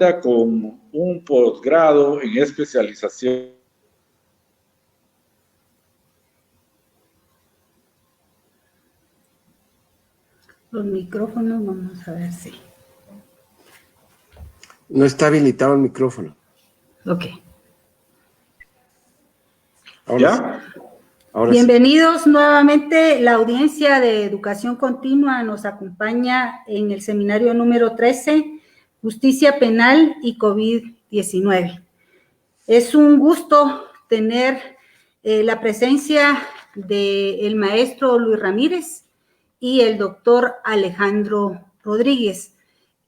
con un posgrado en especialización. Los micrófonos, vamos a ver si. No está habilitado el micrófono. Ok. ¿Ya? Ahora Bienvenidos nuevamente. La audiencia de Educación Continua nos acompaña en el seminario número 13, Justicia Penal y COVID-19. Es un gusto tener la presencia del maestro Luis Ramírez y el doctor Alejandro Rodríguez,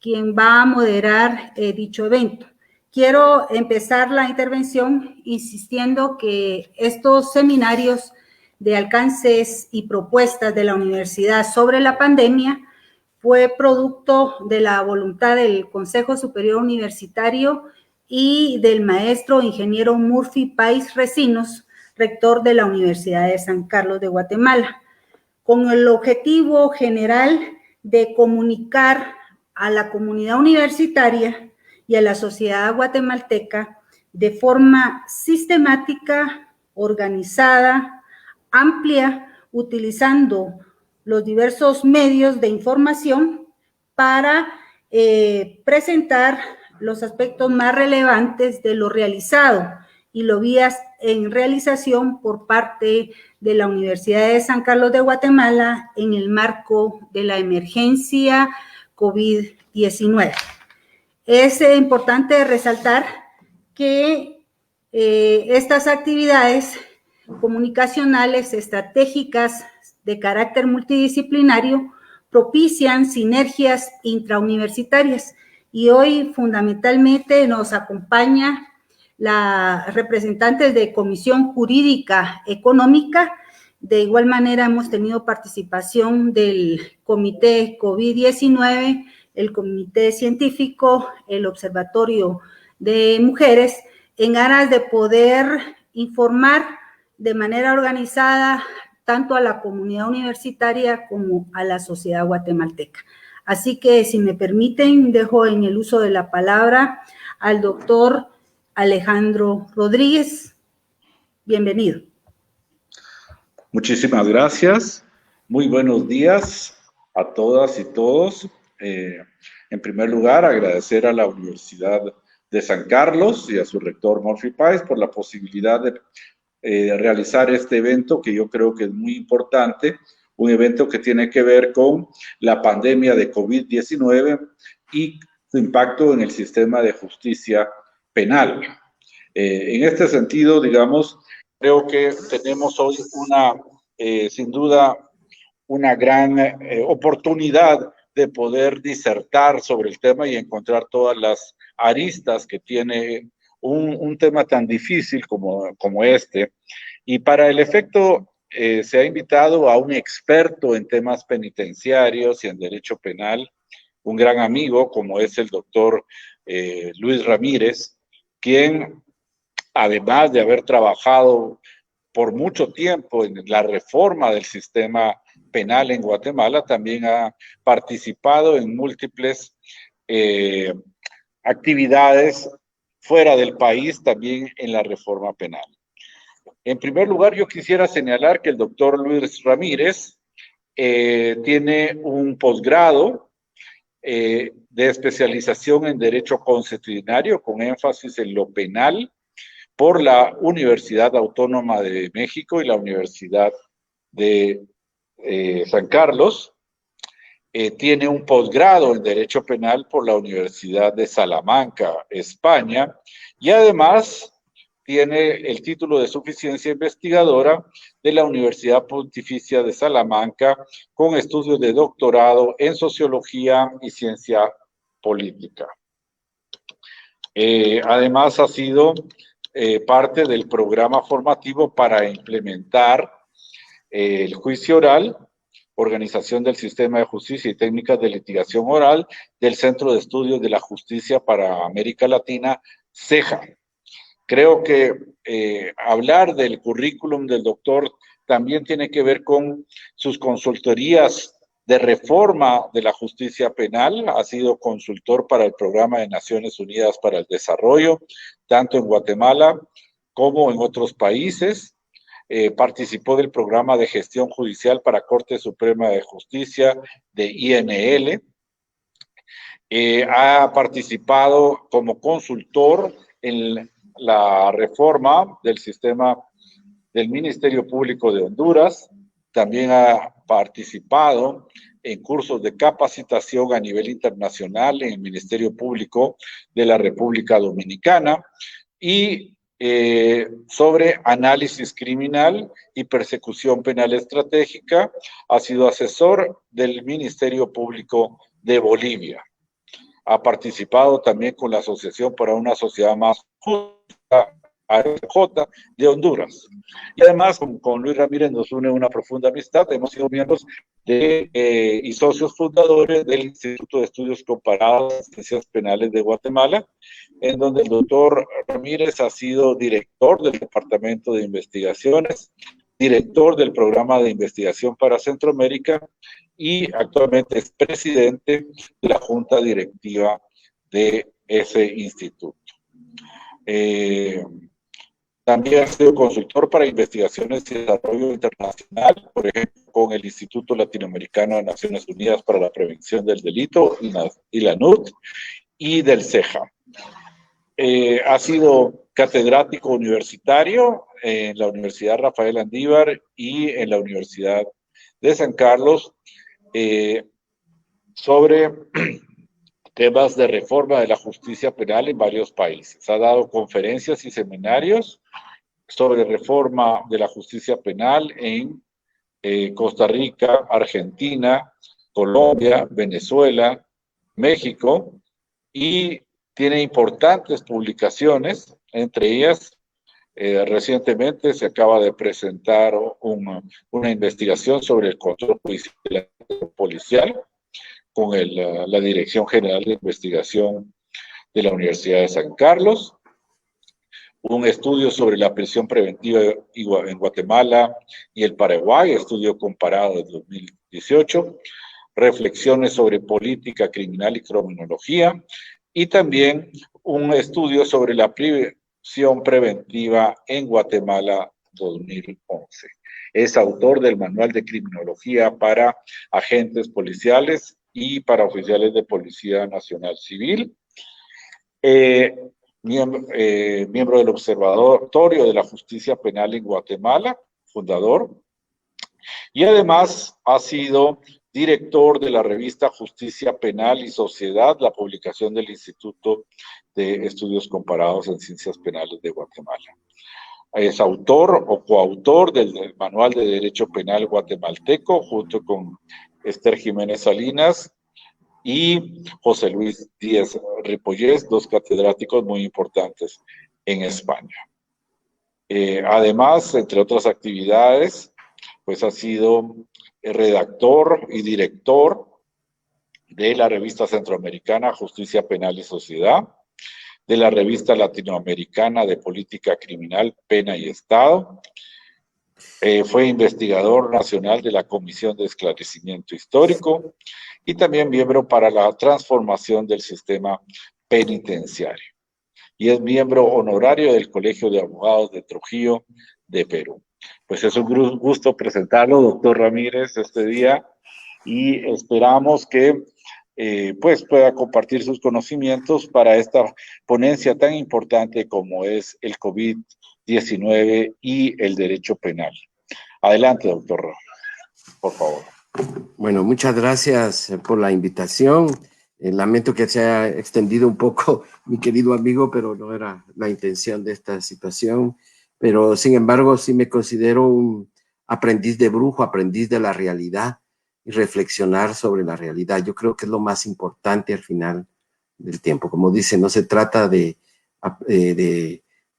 quien va a moderar dicho evento. Quiero empezar la intervención insistiendo que estos seminarios de alcances y propuestas de la universidad sobre la pandemia fue producto de la voluntad del Consejo Superior Universitario y del maestro ingeniero Murphy Páez Recinos, rector de la Universidad de San Carlos de Guatemala, con el objetivo general de comunicar a la comunidad universitaria y a la sociedad guatemalteca de forma sistemática, organizada, amplia, utilizando los diversos medios de información para presentar los aspectos más relevantes de lo realizado y lo vías en realización por parte de la Universidad de San Carlos de Guatemala en el marco de la emergencia COVID-19. Es importante resaltar que estas actividades comunicacionales estratégicas de carácter multidisciplinario propician sinergias intrauniversitarias y hoy fundamentalmente nos acompaña la representante de Comisión Jurídica Económica. De igual manera hemos tenido participación del Comité COVID-19, el Comité Científico, el Observatorio de Mujeres, en aras de poder informar de manera organizada tanto a la comunidad universitaria como a la sociedad guatemalteca. Así que, si me permiten, dejo en el uso de la palabra al doctor Alejandro Rodríguez. Bienvenido. Muchísimas gracias. Muy buenos días a todas y todos. En primer lugar, agradecer a la Universidad de San Carlos y a su rector Murphy Páez por la posibilidad de realizar este evento que yo creo que es muy importante, un evento que tiene que ver con la pandemia de COVID-19 y su impacto en el sistema de justicia penal. En este sentido, digamos, creo que tenemos hoy sin duda, una gran oportunidad de poder disertar sobre el tema y encontrar todas las aristas que tiene un tema tan difícil como este. Y para el efecto se ha invitado a un experto en temas penitenciarios y en derecho penal, un gran amigo como es el doctor Luis Ramírez, quien además de haber trabajado por mucho tiempo en la reforma del sistema penal en Guatemala, también ha participado en múltiples actividades fuera del país, también en la reforma penal. En primer lugar, yo quisiera señalar que el doctor Luis Ramírez tiene un posgrado de especialización en Derecho Constitucionario con énfasis en lo penal por la Universidad Autónoma de México y la Universidad de San Carlos. Tiene un posgrado en Derecho Penal por la Universidad de Salamanca, España, y además tiene el título de suficiencia investigadora de la Universidad Pontificia de Salamanca con estudios de doctorado en Sociología y Ciencia Política. Además ha sido parte del programa formativo para implementar el juicio oral, Organización del Sistema de Justicia y Técnicas de Litigación Oral del Centro de Estudios de la Justicia para América Latina, CEJA. Creo que hablar del currículum del doctor también tiene que ver con sus consultorías de reforma de la justicia penal, ha sido consultor para el Programa de Naciones Unidas para el Desarrollo, tanto en Guatemala como en otros países. Participó del Programa de Gestión Judicial para Corte Suprema de Justicia de INL. Ha participado como consultor en la reforma del sistema del Ministerio Público de Honduras. También ha participado en cursos de capacitación a nivel internacional en el Ministerio Público de la República Dominicana y sobre análisis criminal y persecución penal estratégica. Ha sido asesor del Ministerio Público de Bolivia. Ha participado también con la Asociación para una Sociedad Más Justa, AJ, de Honduras. Y además, con Luis Ramírez nos une una profunda amistad. Hemos sido miembros y socios fundadores del Instituto de Estudios Comparados de Ciencias Penales de Guatemala, en donde el doctor Ramírez ha sido director del Departamento de Investigaciones, director del Programa de Investigación para Centroamérica y actualmente es presidente de la Junta Directiva de ese instituto. También ha sido consultor para investigaciones y desarrollo internacional, por ejemplo, con el Instituto Latinoamericano de Naciones Unidas para la Prevención del Delito y la NUT y del CEJA. Ha sido catedrático universitario en la Universidad Rafael Andívar y en la Universidad de San Carlos sobre temas de reforma de la justicia penal en varios países. Ha dado conferencias y seminarios sobre reforma de la justicia penal en Costa Rica, Argentina, Colombia, Venezuela, México, y tiene importantes publicaciones, entre ellas recientemente se acaba de presentar una investigación sobre el control policial con la Dirección General de Investigación de la Universidad de San Carlos, un estudio sobre la prisión preventiva en Guatemala y el Paraguay, estudio comparado de 2018, reflexiones sobre política criminal y criminología, y también un estudio sobre la prisión preventiva en Guatemala 2011. Es autor del Manual de Criminología para agentes policiales y para oficiales de Policía Nacional Civil. Miembro del Observatorio de la Justicia Penal en Guatemala, fundador. Y además ha sido director de la revista Justicia Penal y Sociedad, la publicación del Instituto de Estudios Comparados en Ciencias Penales de Guatemala. Es autor o coautor del Manual de Derecho Penal Guatemalteco, junto con Esther Jiménez Salinas y José Luis Díaz Ripollés, dos catedráticos muy importantes en España. Además, entre otras actividades, pues ha sido redactor y director de la revista centroamericana Justicia Penal y Sociedad, de la revista latinoamericana de Política Criminal, Pena y Estado. Fue investigador nacional de la Comisión de Esclarecimiento Histórico y también miembro para la transformación del sistema penitenciario. Y es miembro honorario del Colegio de Abogados de Trujillo, de Perú. Pues es un gusto presentarlo, doctor Ramírez, este día, y esperamos que pues pueda compartir sus conocimientos para esta ponencia tan importante como es el COVID-19 y el derecho penal. Adelante, doctor, por favor. Bueno, muchas gracias por la invitación. Lamento que se haya extendido un poco, mi querido amigo, pero no era la intención de esta situación. Pero, sin embargo, sí me considero un aprendiz de brujo, aprendiz de la realidad y reflexionar sobre la realidad. Yo creo que es lo más importante al final del tiempo. Como dice, no se trata de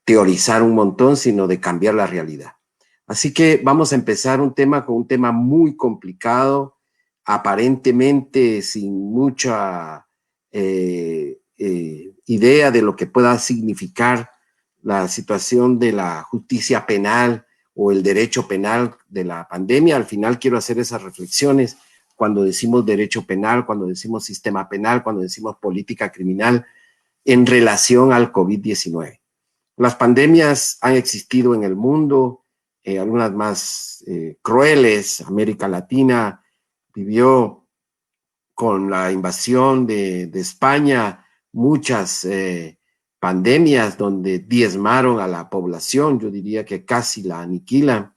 teorizar un montón, sino de cambiar la realidad. Así que vamos a empezar con un tema muy complicado, aparentemente sin mucha idea de lo que pueda significar la situación de la justicia penal o el derecho penal de la pandemia. Al final quiero hacer esas reflexiones cuando decimos derecho penal, cuando decimos sistema penal, cuando decimos política criminal en relación al COVID-19. Las pandemias han existido en el mundo, algunas más crueles. América Latina vivió con la invasión de España muchas pandemias donde diezmaron a la población, yo diría que casi la aniquilan.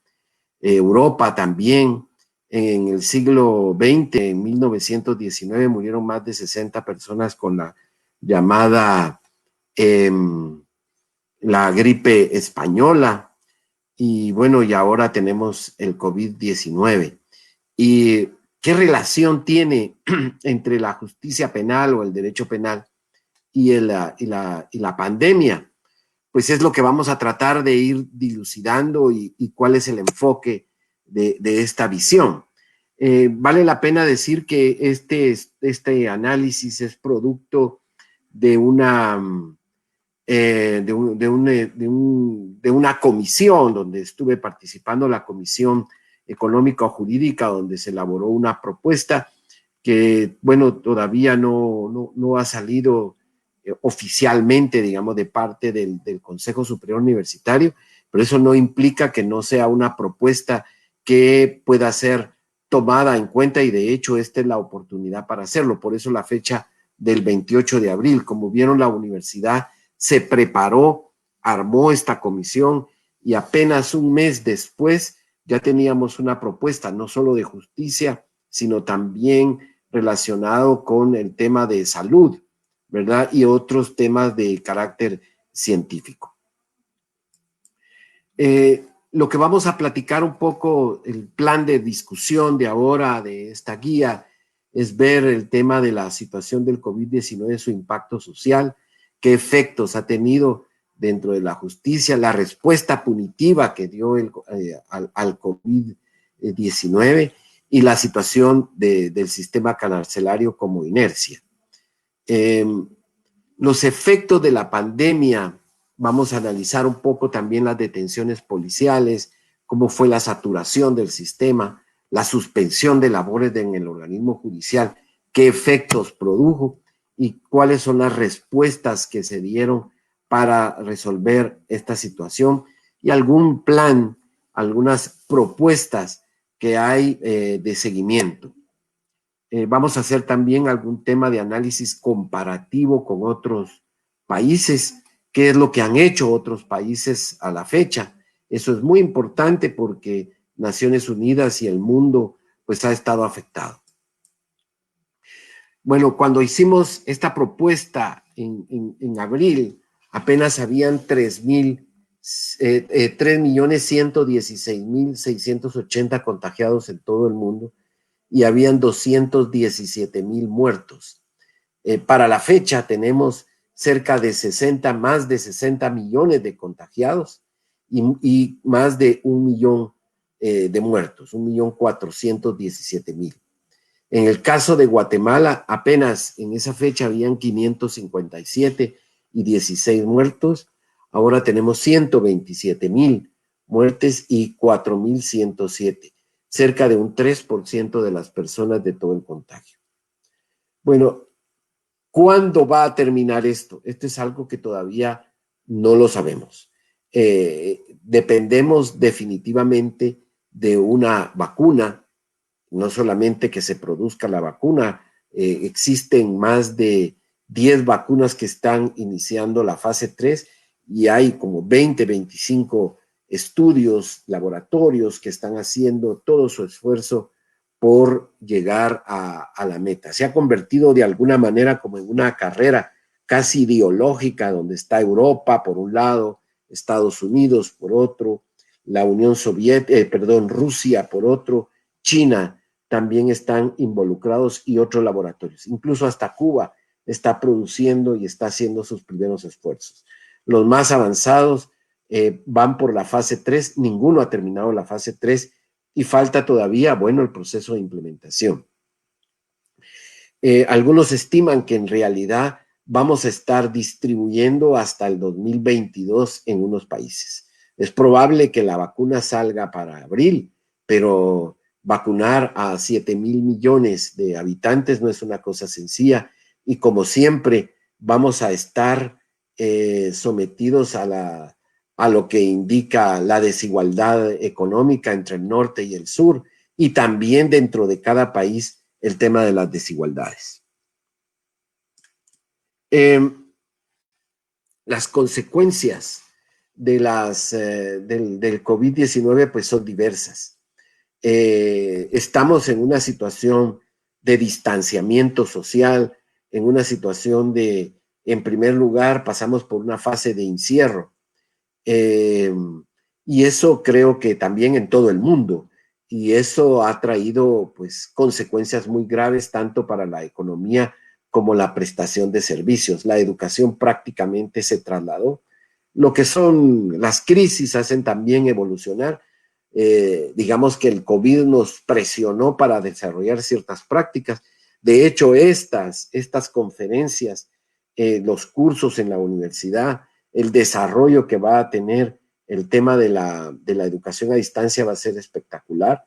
Europa también, en el siglo XX, en 1919, murieron más de 60 personas con la llamada la gripe española, y bueno, y ahora tenemos el COVID-19. ¿Y qué relación tiene entre la justicia penal o el derecho penal y la pandemia? Pues es lo que vamos a tratar de ir dilucidando y cuál es el enfoque de esta visión. Vale la pena decir que este análisis es producto de una comisión donde estuve participando, la Comisión Económico-Jurídica, donde se elaboró una propuesta que, bueno, todavía no ha salido oficialmente, digamos, de parte del Consejo Superior Universitario, pero eso no implica que no sea una propuesta que pueda ser tomada en cuenta, y de hecho esta es la oportunidad para hacerlo. Por eso la fecha del 28 de abril, como vieron, la universidad se preparó, armó esta comisión, y apenas un mes después ya teníamos una propuesta, no solo de justicia, sino también relacionado con el tema de salud, ¿verdad? Y otros temas de carácter científico. Lo que vamos a platicar un poco, el plan de discusión de ahora, de esta guía, es ver el tema de la situación del COVID-19, su impacto social, qué efectos ha tenido dentro de la justicia, la respuesta punitiva que dio al COVID-19 y la situación del sistema carcelario como inercia. Los efectos de la pandemia, vamos a analizar un poco también las detenciones policiales, cómo fue la saturación del sistema, la suspensión de labores en el organismo judicial, qué efectos produjo y cuáles son las respuestas que se dieron para resolver esta situación, y algún plan, algunas propuestas que hay de seguimiento. Vamos a hacer también algún tema de análisis comparativo con otros países, qué es lo que han hecho otros países a la fecha. Eso es muy importante porque Naciones Unidas y el mundo pues ha estado afectado. Bueno, cuando hicimos esta propuesta en abril, apenas habían 3.116.680 contagiados en todo el mundo, y habían 217,000 muertos. Para la fecha tenemos cerca de más de 60 millones de contagiados y más de 1 millón de muertos, 1.417.000. En el caso de Guatemala, apenas en esa fecha habían 557 y 16 muertos. Ahora tenemos 127,000 muertes y 4.107. Cerca de un 3% de las personas de todo el contagio. Bueno, ¿cuándo va a terminar esto? Esto es algo que todavía no lo sabemos. Dependemos definitivamente de una vacuna, no solamente que se produzca la vacuna, existen más de 10 vacunas que están iniciando la fase 3 y hay como 20, 25 estudios, laboratorios que están haciendo todo su esfuerzo por llegar a la meta. Se ha convertido de alguna manera como en una carrera casi ideológica, donde está Europa por un lado, Estados Unidos por otro, la Unión Soviética, Rusia por otro, China también están involucrados y otros laboratorios. Incluso hasta Cuba está produciendo y está haciendo sus primeros esfuerzos. Los más avanzados van por la fase 3, ninguno ha terminado la fase 3 y falta todavía, bueno, el proceso de implementación. Algunos estiman que en realidad vamos a estar distribuyendo hasta el 2022 en unos países. Es probable que la vacuna salga para abril, pero vacunar a 7.000 millones de habitantes no es una cosa sencilla y como siempre vamos a estar sometidos a lo que indica la desigualdad económica entre el norte y el sur y también dentro de cada país el tema de las desigualdades. Las consecuencias de del COVID-19 pues son diversas. Estamos en una situación de distanciamiento social, en una situación de, en primer lugar, pasamos por una fase de encierro. Y eso creo que también en todo el mundo. Y eso ha traído pues consecuencias muy graves tanto para la economía como la prestación de servicios. La educación prácticamente se trasladó. Lo que son las crisis hacen también evolucionar. Digamos que el COVID nos presionó para desarrollar ciertas prácticas. De hecho, estas conferencias, los cursos en la universidad, el desarrollo que va a tener el tema de la educación a distancia va a ser espectacular,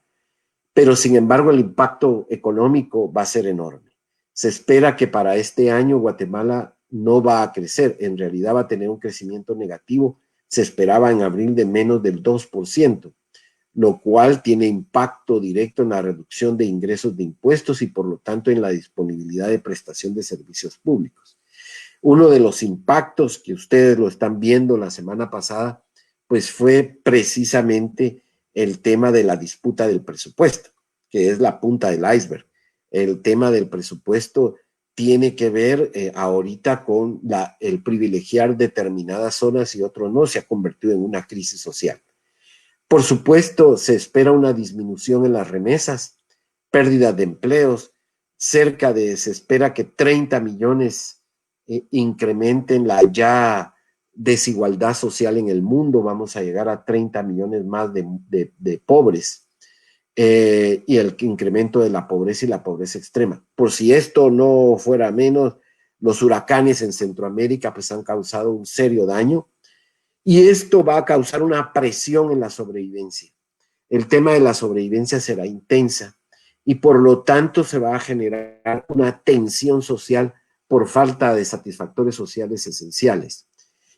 pero sin embargo el impacto económico va a ser enorme. Se espera que para este año Guatemala no va a crecer, en realidad va a tener un crecimiento negativo, se esperaba en abril de menos del 2%, lo cual tiene impacto directo en la reducción de ingresos de impuestos y por lo tanto en la disponibilidad de prestación de servicios públicos. Uno de los impactos que ustedes lo están viendo la semana pasada, pues fue precisamente el tema de la disputa del presupuesto, que es la punta del iceberg. El tema del presupuesto tiene que ver ahorita con el privilegiar determinadas zonas y otros no, se ha convertido en una crisis social. Por supuesto, se espera una disminución en las remesas, pérdida de empleos, se espera que 30 millones incrementen la ya desigualdad social en el mundo, vamos a llegar a 30 millones más de pobres y el incremento de la pobreza y la pobreza extrema. Por si esto no fuera menos, los huracanes en Centroamérica pues han causado un serio daño y esto va a causar una presión en la sobrevivencia. El tema de la sobrevivencia será intensa y por lo tanto se va a generar una tensión social por falta de satisfactores sociales esenciales.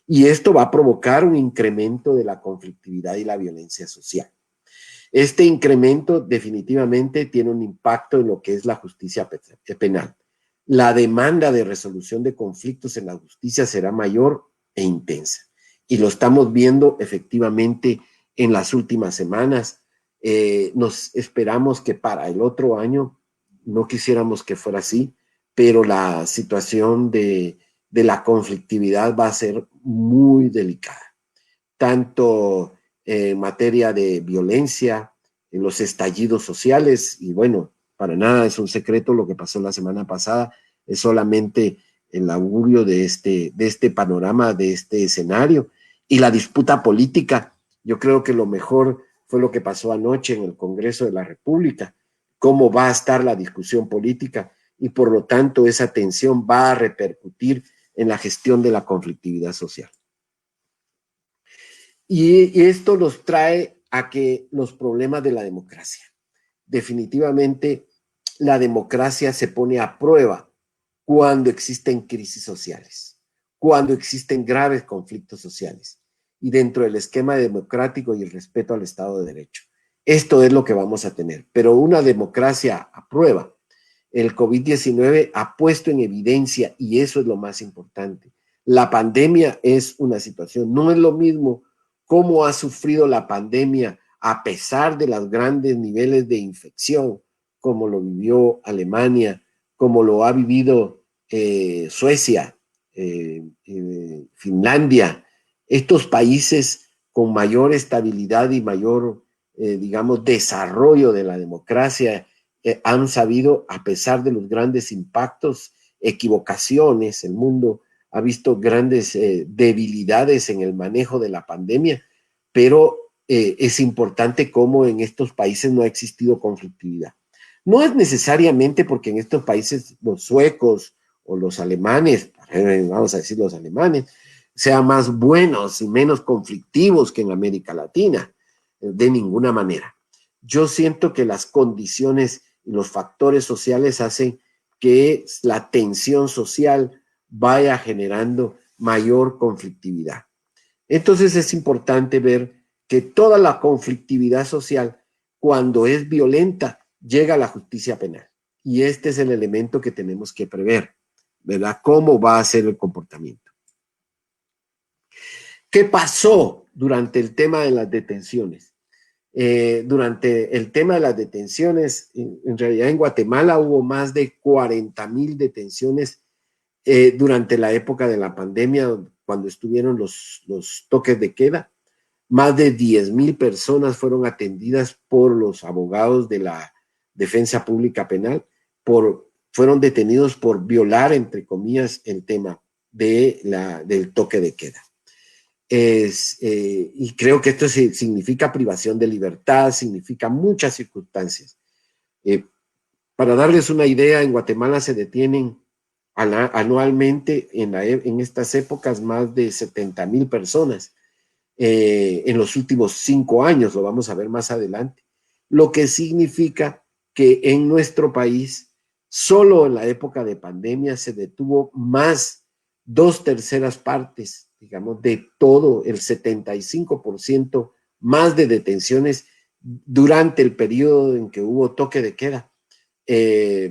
Y esto va a provocar un incremento de la conflictividad y la violencia social. Este incremento definitivamente tiene un impacto en lo que es la justicia penal. La demanda de resolución de conflictos en la justicia será mayor e intensa. Y lo estamos viendo efectivamente en las últimas semanas. Nos esperamos que para el otro año, no quisiéramos que fuera así, pero la situación de la conflictividad va a ser muy delicada, tanto en materia de violencia, en los estallidos sociales, y bueno, para nada es un secreto lo que pasó la semana pasada, es solamente el augurio de este panorama, de este escenario, y la disputa política. Yo creo que lo mejor fue lo que pasó anoche en el Congreso de la República, cómo va a estar la discusión política, y por lo tanto esa tensión va a repercutir en la gestión de la conflictividad social. Y esto nos trae a que los problemas de la democracia. Definitivamente la democracia se pone a prueba cuando existen crisis sociales, cuando existen graves conflictos sociales y dentro del esquema democrático y el respeto al Estado de Derecho. Esto es lo que vamos a tener, pero una democracia a prueba. El COVID-19 ha puesto en evidencia, y eso es lo más importante, la pandemia es una situación, no es lo mismo cómo ha sufrido la pandemia a pesar de los grandes niveles de infección, como lo vivió Alemania, como lo ha vivido Suecia, Finlandia, estos países con mayor estabilidad y mayor, digamos, desarrollo de la democracia, han sabido, a pesar de los grandes impactos, equivocaciones, el mundo ha visto grandes debilidades en el manejo de la pandemia, pero es importante cómo en estos países no ha existido conflictividad. No es necesariamente porque en estos países los suecos o los alemanes, vamos a decir los alemanes, sean más buenos y menos conflictivos que en América Latina, de ninguna manera. yo siento que las condiciones y los factores sociales hacen que la tensión social vaya generando mayor conflictividad. Entonces es importante ver que toda la conflictividad social, cuando es violenta, llega a la justicia penal. Y este es el elemento que tenemos que prever, ¿verdad? ¿Cómo va a ser el comportamiento? ¿Qué pasó durante el tema de las detenciones? Durante el tema de las detenciones, en realidad en Guatemala hubo más de 40,000 detenciones durante la época de la pandemia, cuando estuvieron los toques de queda. Más de 10,000 personas fueron atendidas por los abogados de la Defensa Pública Penal, fueron detenidos por violar, entre comillas, el tema del toque de queda. Y creo que esto significa privación de libertad, significa muchas circunstancias. Para darles una idea, en Guatemala se detienen anualmente en estas épocas más de 70,000 personas. En los últimos 5 años, lo vamos a ver más adelante, lo que significa que en nuestro país, solo en la época de pandemia, se detuvo más 2/3 partes, digamos, de todo, el 75% más de detenciones durante el periodo en que hubo toque de queda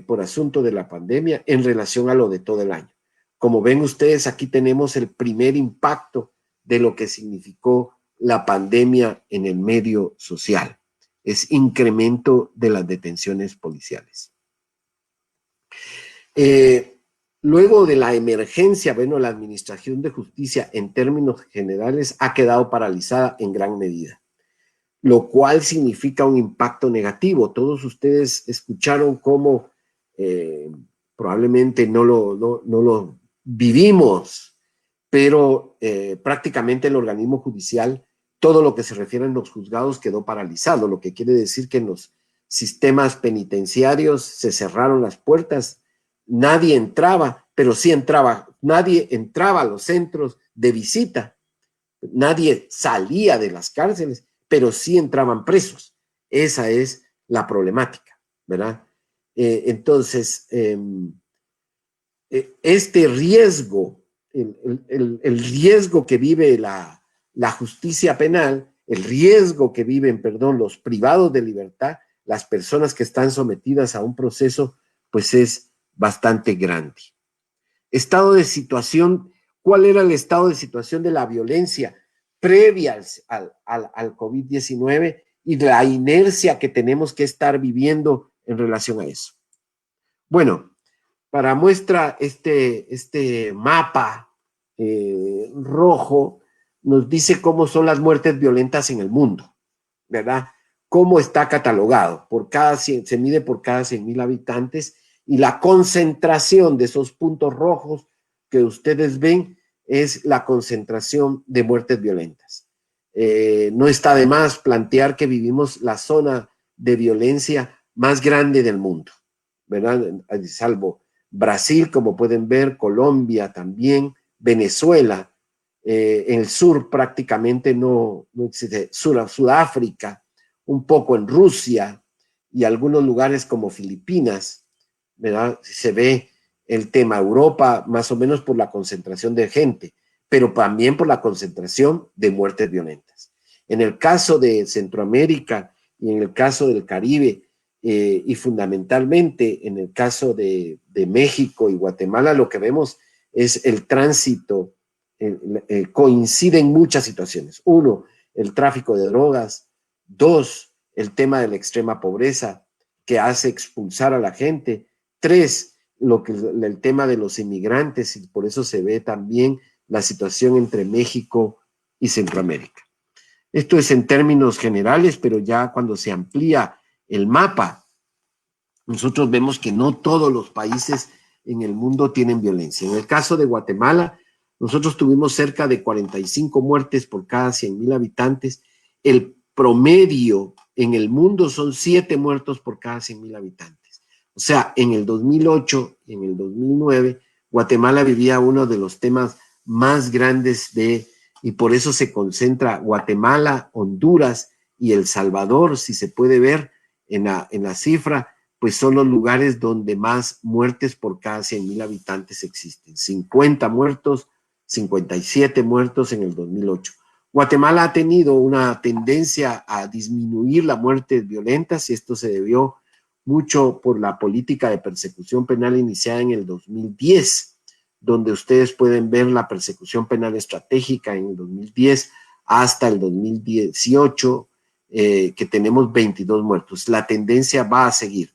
por asunto de la pandemia en relación a lo de todo el año. Como ven ustedes, aquí tenemos el primer impacto de lo que significó la pandemia en el medio social. Es incremento de las detenciones policiales. Luego de la emergencia, bueno, la administración de justicia en términos generales ha quedado paralizada en gran medida, lo cual significa un impacto negativo. Todos ustedes escucharon cómo probablemente no lo vivimos, pero prácticamente el organismo judicial, todo lo que se refiere a los juzgados quedó paralizado, lo que quiere decir que en los sistemas penitenciarios se cerraron las puertas, nadie entraba, pero sí entraba, nadie entraba a los centros de visita, nadie salía de las cárceles, pero sí entraban presos. Esa es la problemática, ¿verdad? Entonces, este riesgo, el riesgo que vive la justicia penal, el riesgo que viven, los privados de libertad, las personas que están sometidas a un proceso, pues es bastante grande. Estado de situación, ¿cuál era el estado de situación de la violencia previa al COVID-19 y la inercia que tenemos que estar viviendo en relación a eso? Bueno, para muestra este mapa rojo, nos dice cómo son las muertes violentas en el mundo, ¿verdad? Cómo está catalogado, se mide por cada 100,000 habitantes, y la concentración de esos puntos rojos que ustedes ven es la concentración de muertes violentas. No está de más plantear que vivimos la zona de violencia más grande del mundo, ¿verdad? Salvo Brasil, como pueden ver, Colombia también, Venezuela, en el sur prácticamente no existe, Sudáfrica, un poco en Rusia y algunos lugares como Filipinas, ¿verdad? Se ve el tema Europa más o menos por la concentración de gente, pero también por la concentración de muertes violentas. En el caso de Centroamérica y en el caso del Caribe, y fundamentalmente en el caso de México y Guatemala, lo que vemos es el tránsito, coinciden muchas situaciones. 1, el tráfico de drogas. 2, el tema de la extrema pobreza que hace expulsar a la gente. 3, el tema de los inmigrantes, y por eso se ve también la situación entre México y Centroamérica. Esto es en términos generales, pero ya cuando se amplía el mapa, nosotros vemos que no todos los países en el mundo tienen violencia. En el caso de Guatemala, nosotros tuvimos cerca de 45 muertes por cada 100,000 habitantes. El promedio en el mundo son 7 muertos por cada 100,000 habitantes. O sea, en el 2008 y en el 2009, Guatemala vivía uno de los temas más grandes y por eso se concentra Guatemala, Honduras y El Salvador, si se puede ver en la cifra, pues son los lugares donde más muertes por cada 100,000 habitantes existen. 50 muertos, 57 muertos en el 2008. Guatemala ha tenido una tendencia a disminuir las muertes violentas y esto se debió mucho por la política de persecución penal iniciada en el 2010, donde ustedes pueden ver la persecución penal estratégica en el 2010 hasta el 2018, que tenemos 22 muertos. La tendencia va a seguir.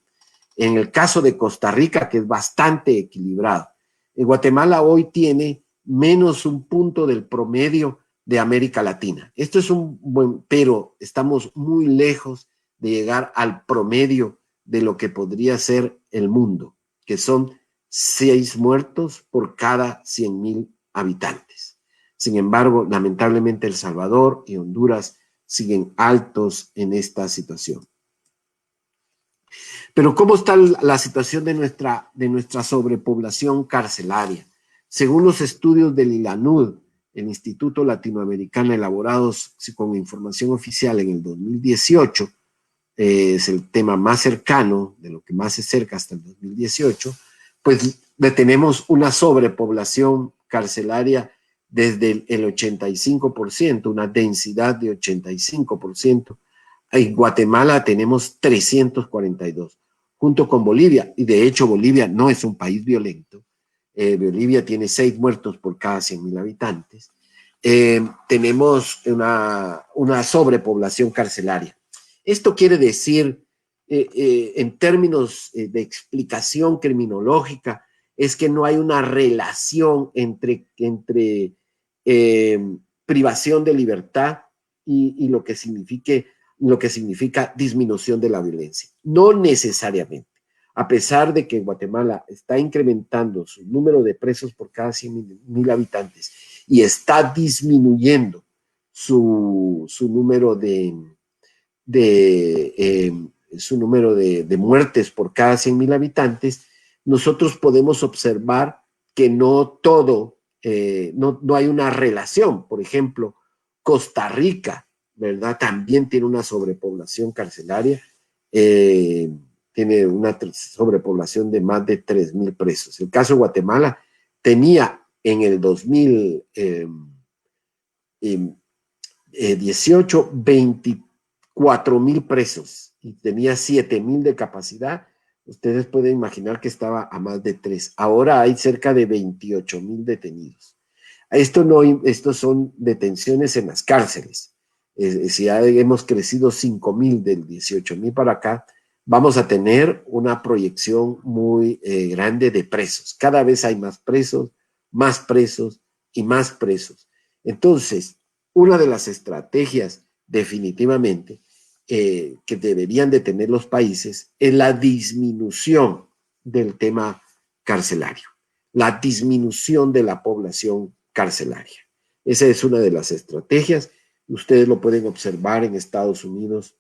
En el caso de Costa Rica, que es bastante equilibrado, Guatemala hoy tiene menos un punto del promedio de América Latina. Esto es un buen, pero estamos muy lejos de llegar al promedio de lo que podría ser el mundo, que son 6 muertos por cada 100,000 habitantes. Sin embargo, lamentablemente El Salvador y Honduras siguen altos en esta situación. Pero ¿cómo está la situación de nuestra sobrepoblación carcelaria? Según los estudios del ILANUD, el Instituto Latinoamericano, elaborados con información oficial en el 2018, es el tema más cercano, de lo que más se acerca hasta el 2018, pues tenemos una sobrepoblación carcelaria desde el 85%, una densidad de 85%. En Guatemala tenemos 342, junto con Bolivia, y de hecho Bolivia no es un país violento. Bolivia tiene 6 muertos por cada 100,000 habitantes. Tenemos una sobrepoblación carcelaria. Esto quiere decir, en términos de explicación criminológica, es que no hay una relación entre privación de libertad y lo que significa disminución de la violencia. No necesariamente. A pesar de que Guatemala está incrementando su número de presos por cada 100,000 habitantes y está disminuyendo su número de muertes por cada 100,000 habitantes, nosotros podemos observar que no todo, no hay una relación. Por ejemplo, Costa Rica, ¿verdad? También tiene una sobrepoblación carcelaria, tiene una sobrepoblación de más de 3,000 presos. El caso de Guatemala tenía en el 2018 24,000 presos y tenía 7,000 de capacidad. Ustedes pueden imaginar que estaba a más de 3. Ahora hay cerca de 28,000 detenidos. Estos son detenciones en las cárceles. Si ya hemos crecido 5,000 del 18,000 para acá, vamos a tener una proyección muy grande de presos. Cada vez hay más presos y más presos. Entonces, una de las estrategias definitivamente que deberían de tener los países es la disminución del tema carcelario, la disminución de la población carcelaria. Esa es una de las estrategias. Ustedes lo pueden observar en Estados Unidos.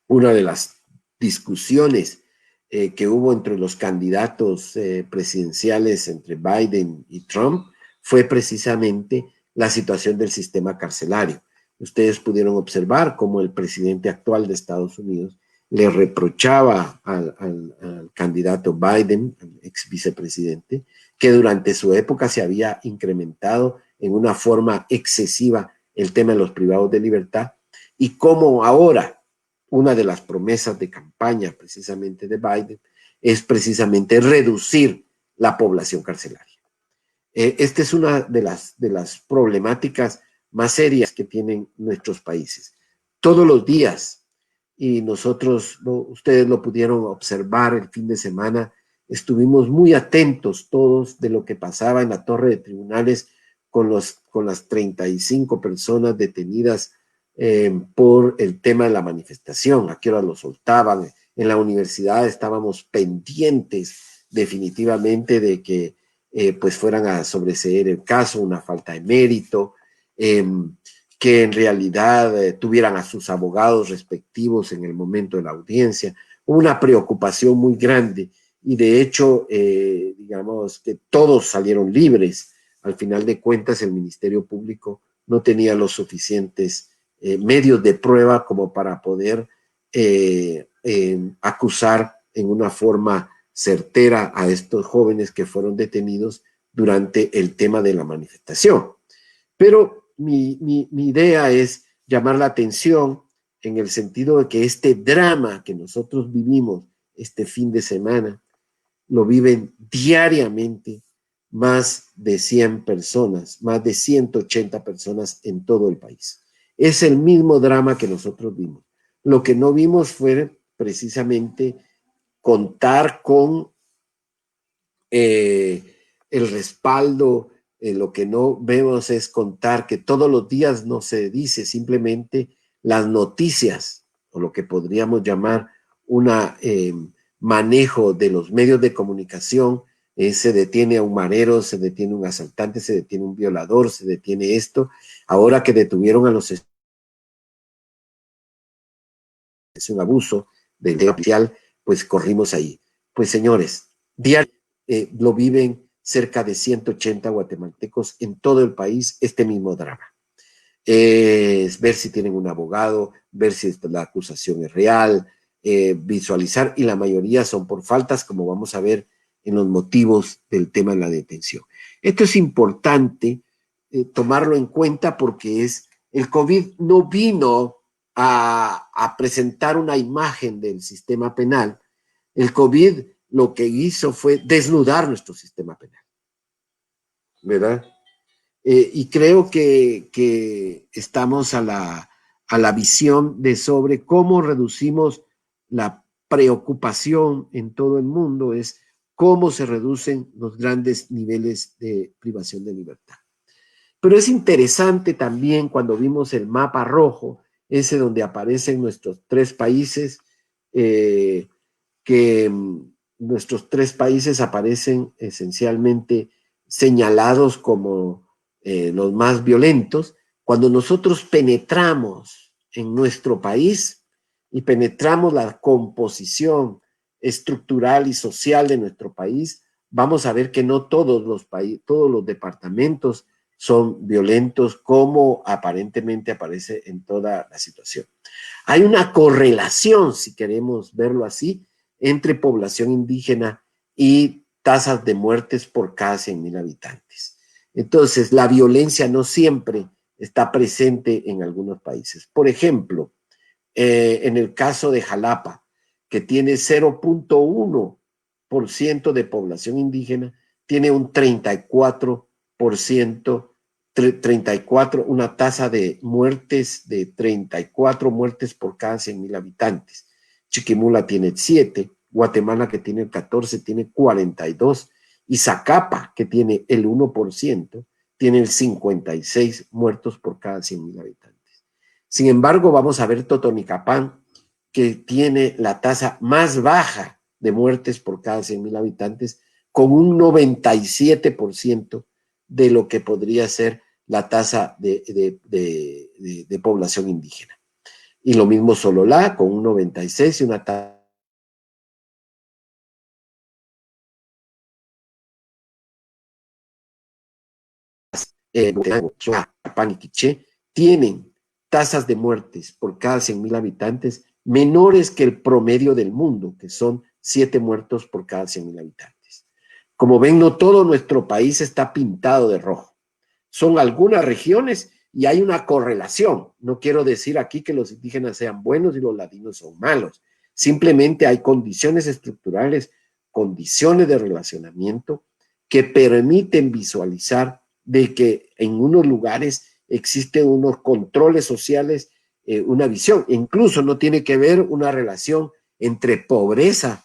Una de las discusiones que hubo entre los candidatos presidenciales entre Biden y Trump fue precisamente la situación del sistema carcelario. Ustedes pudieron observar cómo el presidente actual de Estados Unidos le reprochaba al candidato Biden, al ex vicepresidente, que durante su época se había incrementado en una forma excesiva el tema de los privados de libertad, y cómo ahora una de las promesas de campaña precisamente de Biden es precisamente reducir la población carcelaria. Esta es una de las problemáticas más serias que tienen nuestros países. Todos los días, y ustedes lo pudieron observar el fin de semana, estuvimos muy atentos todos de lo que pasaba en la torre de tribunales con las 35 personas detenidas por el tema de la manifestación. ¿A qué hora lo soltaban? En la universidad estábamos pendientes definitivamente de que pues fueran a sobreseer el caso, una falta de mérito, que en realidad tuvieran a sus abogados respectivos en el momento de la audiencia. Una preocupación muy grande y de hecho, digamos que todos salieron libres. Al final de cuentas, el Ministerio Público no tenía los suficientes medios de prueba como para poder acusar en una forma certera a estos jóvenes que fueron detenidos durante el tema de la manifestación. Pero mi idea es llamar la atención en el sentido de que este drama que nosotros vivimos este fin de semana lo viven diariamente más de 100 personas, más de 180 personas en todo el país. Es el mismo drama que nosotros vimos. Lo que no vimos fue precisamente contar con el respaldo. Lo que no vemos es contar que todos los días no se dice, simplemente las noticias, o lo que podríamos llamar un manejo de los medios de comunicación. Se detiene a un marero, se detiene un asaltante, se detiene un violador, se detiene esto. Ahora que detuvieron a los... es un abuso del tema oficial, pues corrimos ahí. Pues señores, diario lo viven cerca de 180 guatemaltecos en todo el país este mismo drama. Ver si tienen un abogado, ver si la acusación es real, visualizar, y la mayoría son por faltas, como vamos a ver en los motivos del tema de la detención. Esto es importante tomarlo en cuenta porque el COVID no vino a presentar una imagen del sistema penal. El COVID lo que hizo fue desnudar nuestro sistema penal, ¿verdad? Y creo que estamos a la visión de sobre cómo reducimos la preocupación en todo el mundo, es cómo se reducen los grandes niveles de privación de libertad. Pero es interesante también cuando vimos el mapa rojo, ese donde aparecen nuestros 3 países, que nuestros 3 países aparecen esencialmente señalados como los más violentos. Cuando nosotros penetramos en nuestro país y penetramos la composición estructural y social de nuestro país, vamos a ver que no todos los departamentos son violentos como aparentemente aparece en toda la situación. Hay una correlación, si queremos verlo así, entre población indígena y tasas de muertes por cada 100,000 habitantes. Entonces, la violencia no siempre está presente en algunos países. Por ejemplo, en el caso de Jalapa, que tiene 0.1% de población indígena, tiene un 34%, una tasa de muertes de 34 muertes por cada 100,000 habitantes. Chiquimula tiene 7, Guatemala, que tiene 14, tiene 42, y Zacapa, que tiene el 1%, tiene el 56 muertos por cada 100,000 habitantes. Sin embargo, vamos a ver Totonicapán, que tiene la tasa más baja de muertes por cada 100,000 habitantes, con un 97% de lo que podría ser la tasa de población indígena. Y lo mismo Sololá, con un 96 y una tasa Pan y Quiché tienen tasas de muertes por cada 100,000 habitantes menores que el promedio del mundo, que son 7 muertos por cada 100,000 habitantes. Como ven, no todo nuestro país está pintado de rojo. Son algunas regiones y hay una correlación. No quiero decir aquí que los indígenas sean buenos y los ladinos son malos. Simplemente hay condiciones estructurales, condiciones de relacionamiento que permiten visualizar de que en unos lugares existen unos controles sociales, una visión. Incluso no tiene que ver una relación entre pobreza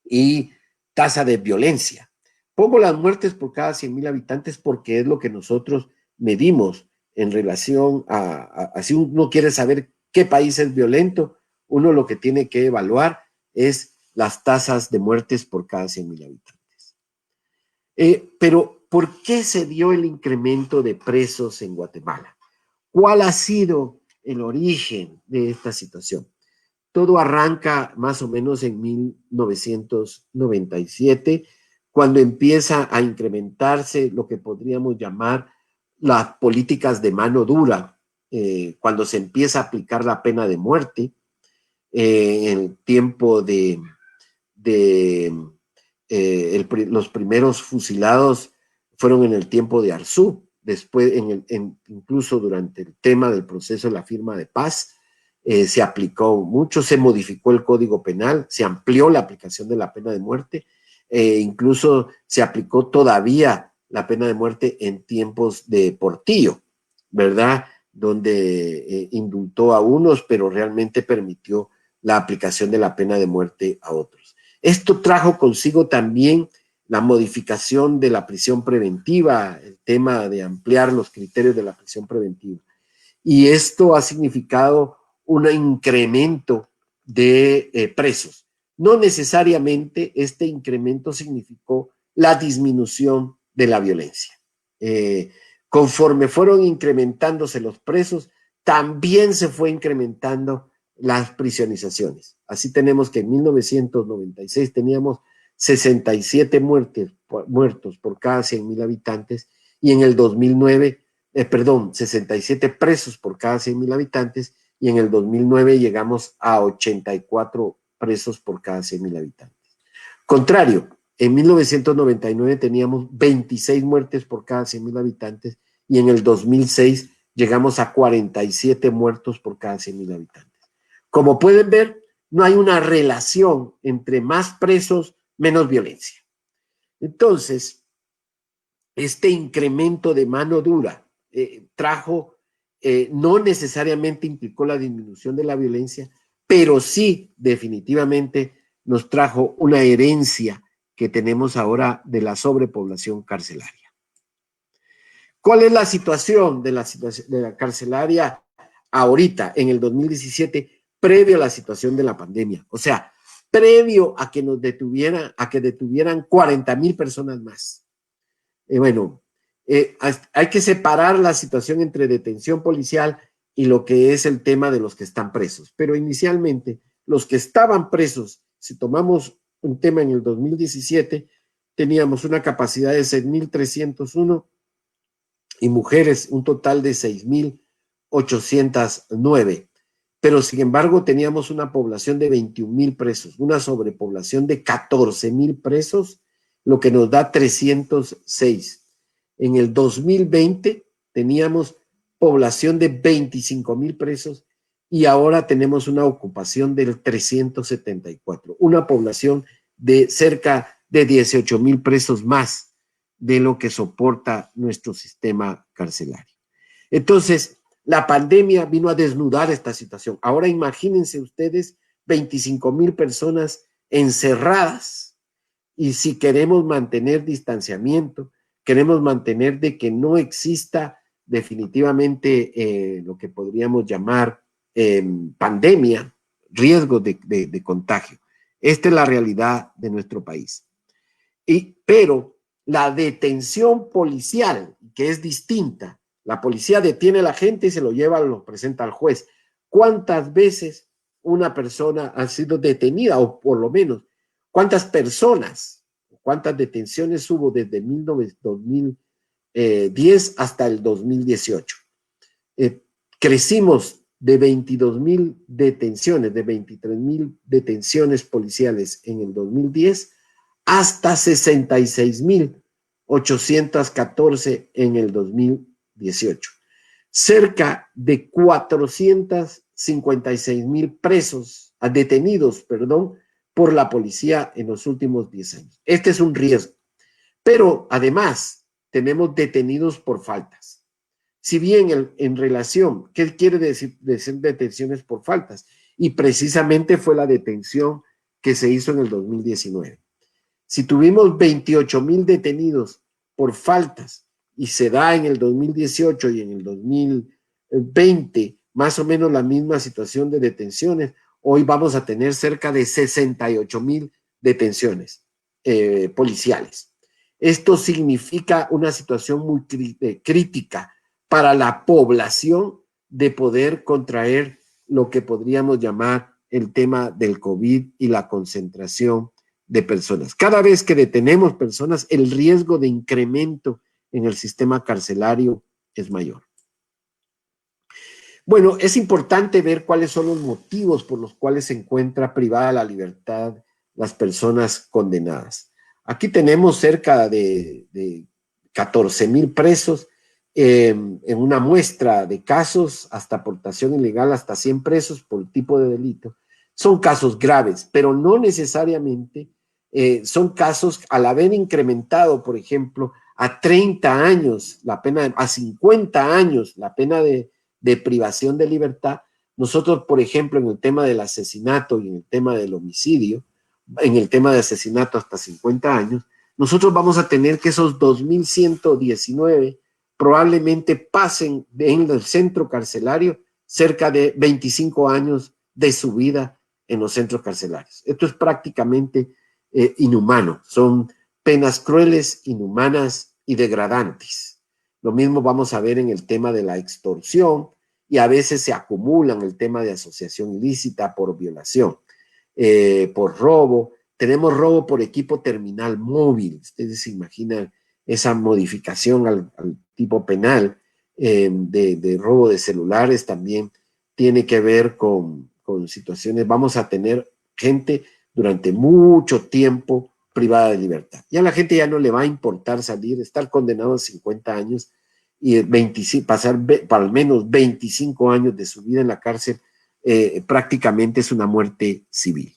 y tasa de violencia. Pongo las muertes por cada 100,000 habitantes porque es lo que nosotros medimos en relación a si uno quiere saber qué país es violento, uno lo que tiene que evaluar es las tasas de muertes por cada 100,000 habitantes. Pero, ¿por qué se dio el incremento de presos en Guatemala? ¿Cuál ha sido el origen de esta situación? Todo arranca más o menos en 1997, cuando empieza a incrementarse lo que podríamos llamar las políticas de mano dura cuando se empieza a aplicar la pena de muerte, en el tiempo los primeros fusilados fueron en el tiempo de Arzú, después incluso durante el tema del proceso de la firma de paz, se aplicó mucho, se modificó el Código Penal, se amplió la aplicación de la pena de muerte, incluso se aplicó todavía la pena de muerte en tiempos de Portillo, ¿verdad? Donde indultó a unos, pero realmente permitió la aplicación de la pena de muerte a otros. Esto trajo consigo también la modificación de la prisión preventiva, el tema de ampliar los criterios de la prisión preventiva. Y esto ha significado un incremento de presos. No necesariamente este incremento significó la disminución de la violencia. Conforme fueron incrementándose los presos, también se fue incrementando las prisionizaciones. Así tenemos que en 1996 teníamos 67 muertos por cada 100,000 habitantes y en el 2009, 67 presos por cada 100,000 habitantes y en el 2009 llegamos a 84 presos por cada 100,000 habitantes. Contrario, en 1999 teníamos 26 muertes por cada 100,000 habitantes y en el 2006 llegamos a 47 muertos por cada 100,000 habitantes. Como pueden ver, no hay una relación entre más presos, menos violencia. Entonces, este incremento de mano dura no necesariamente implicó la disminución de la violencia, pero sí definitivamente nos trajo una herencia que tenemos ahora de la sobrepoblación carcelaria. ¿Cuál es la situación de la carcelaria ahorita, en el 2017, previo a la situación de la pandemia? O sea, previo a que nos detuvieran, a que detuvieran 40,000 personas más. Hay que separar la situación entre detención policial y lo que es el tema de los que están presos. Pero inicialmente, los que estaban presos, si tomamos un tema en el 2017, teníamos una capacidad de 6,301 y mujeres un total de 6,809. Pero sin embargo teníamos una población de 21,000 presos, una sobrepoblación de 14,000 presos, lo que nos da 306. En el 2020 teníamos población de 25,000 presos y ahora tenemos una ocupación del 374, una población de cerca de 18,000 presos más de lo que soporta nuestro sistema carcelario. Entonces, la pandemia vino a desnudar esta situación. Ahora imagínense ustedes 25,000 personas encerradas y si queremos mantener distanciamiento, queremos mantener de que no exista definitivamente lo que podríamos llamar pandemia, riesgo de contagio. Esta es la realidad de nuestro país. Pero la detención policial, que es distinta, la policía detiene a la gente y se lo lleva, lo presenta al juez. ¿Cuántas veces una persona ha sido detenida, o por lo menos, cuántas personas, cuántas detenciones hubo desde 2010 hasta el 2018? Crecimos de 22,000 detenciones, de 23,000 detenciones policiales en el 2010 hasta 66,814 en el 2018. Cerca de 456,000 presos, detenidos, por la policía en los últimos 10 años. Este es un riesgo. Pero además tenemos detenidos por faltas. Si bien en relación, ¿qué quiere decir detenciones por faltas? Y precisamente fue la detención que se hizo en el 2019. Si tuvimos 28,000 detenidos por faltas y se da en el 2018 y en el 2020 más o menos la misma situación de detenciones, hoy vamos a tener cerca de 68,000 detenciones policiales. Esto significa una situación muy crítica para la población de poder contraer lo que podríamos llamar el tema del COVID y la concentración de personas. Cada vez que detenemos personas, el riesgo de incremento en el sistema carcelario es mayor. Bueno, es importante ver cuáles son los motivos por los cuales se encuentra privada la libertad las personas condenadas. Aquí tenemos cerca de 14,000 presos en una muestra de casos, hasta aportación ilegal, hasta 100 presos por tipo de delito. Son casos graves, pero no necesariamente son casos, al haber incrementado, por ejemplo, a 30 años la pena, a 50 años la pena de privación de libertad. Nosotros, por ejemplo, en el tema del asesinato y en el tema del homicidio, en el tema de asesinato hasta 50 años, nosotros vamos a tener que esos 2,119 probablemente pasen en el centro carcelario cerca de 25 años de su vida en los centros carcelarios. Esto es prácticamente inhumano. Son penas crueles, inhumanas y degradantes. Lo mismo vamos a ver en el tema de la extorsión, y a veces se acumulan el tema de asociación ilícita por violación, por robo. Tenemos robo por equipo terminal móvil. Ustedes se imaginan esa modificación al tipo penal de robo de celulares. También tiene que ver con situaciones. Vamos a tener gente durante mucho tiempo privada de libertad. Ya a la gente ya no le va a importar salir, estar condenado a 50 años y pasar para al menos 25 años de su vida en la cárcel, prácticamente es una muerte civil.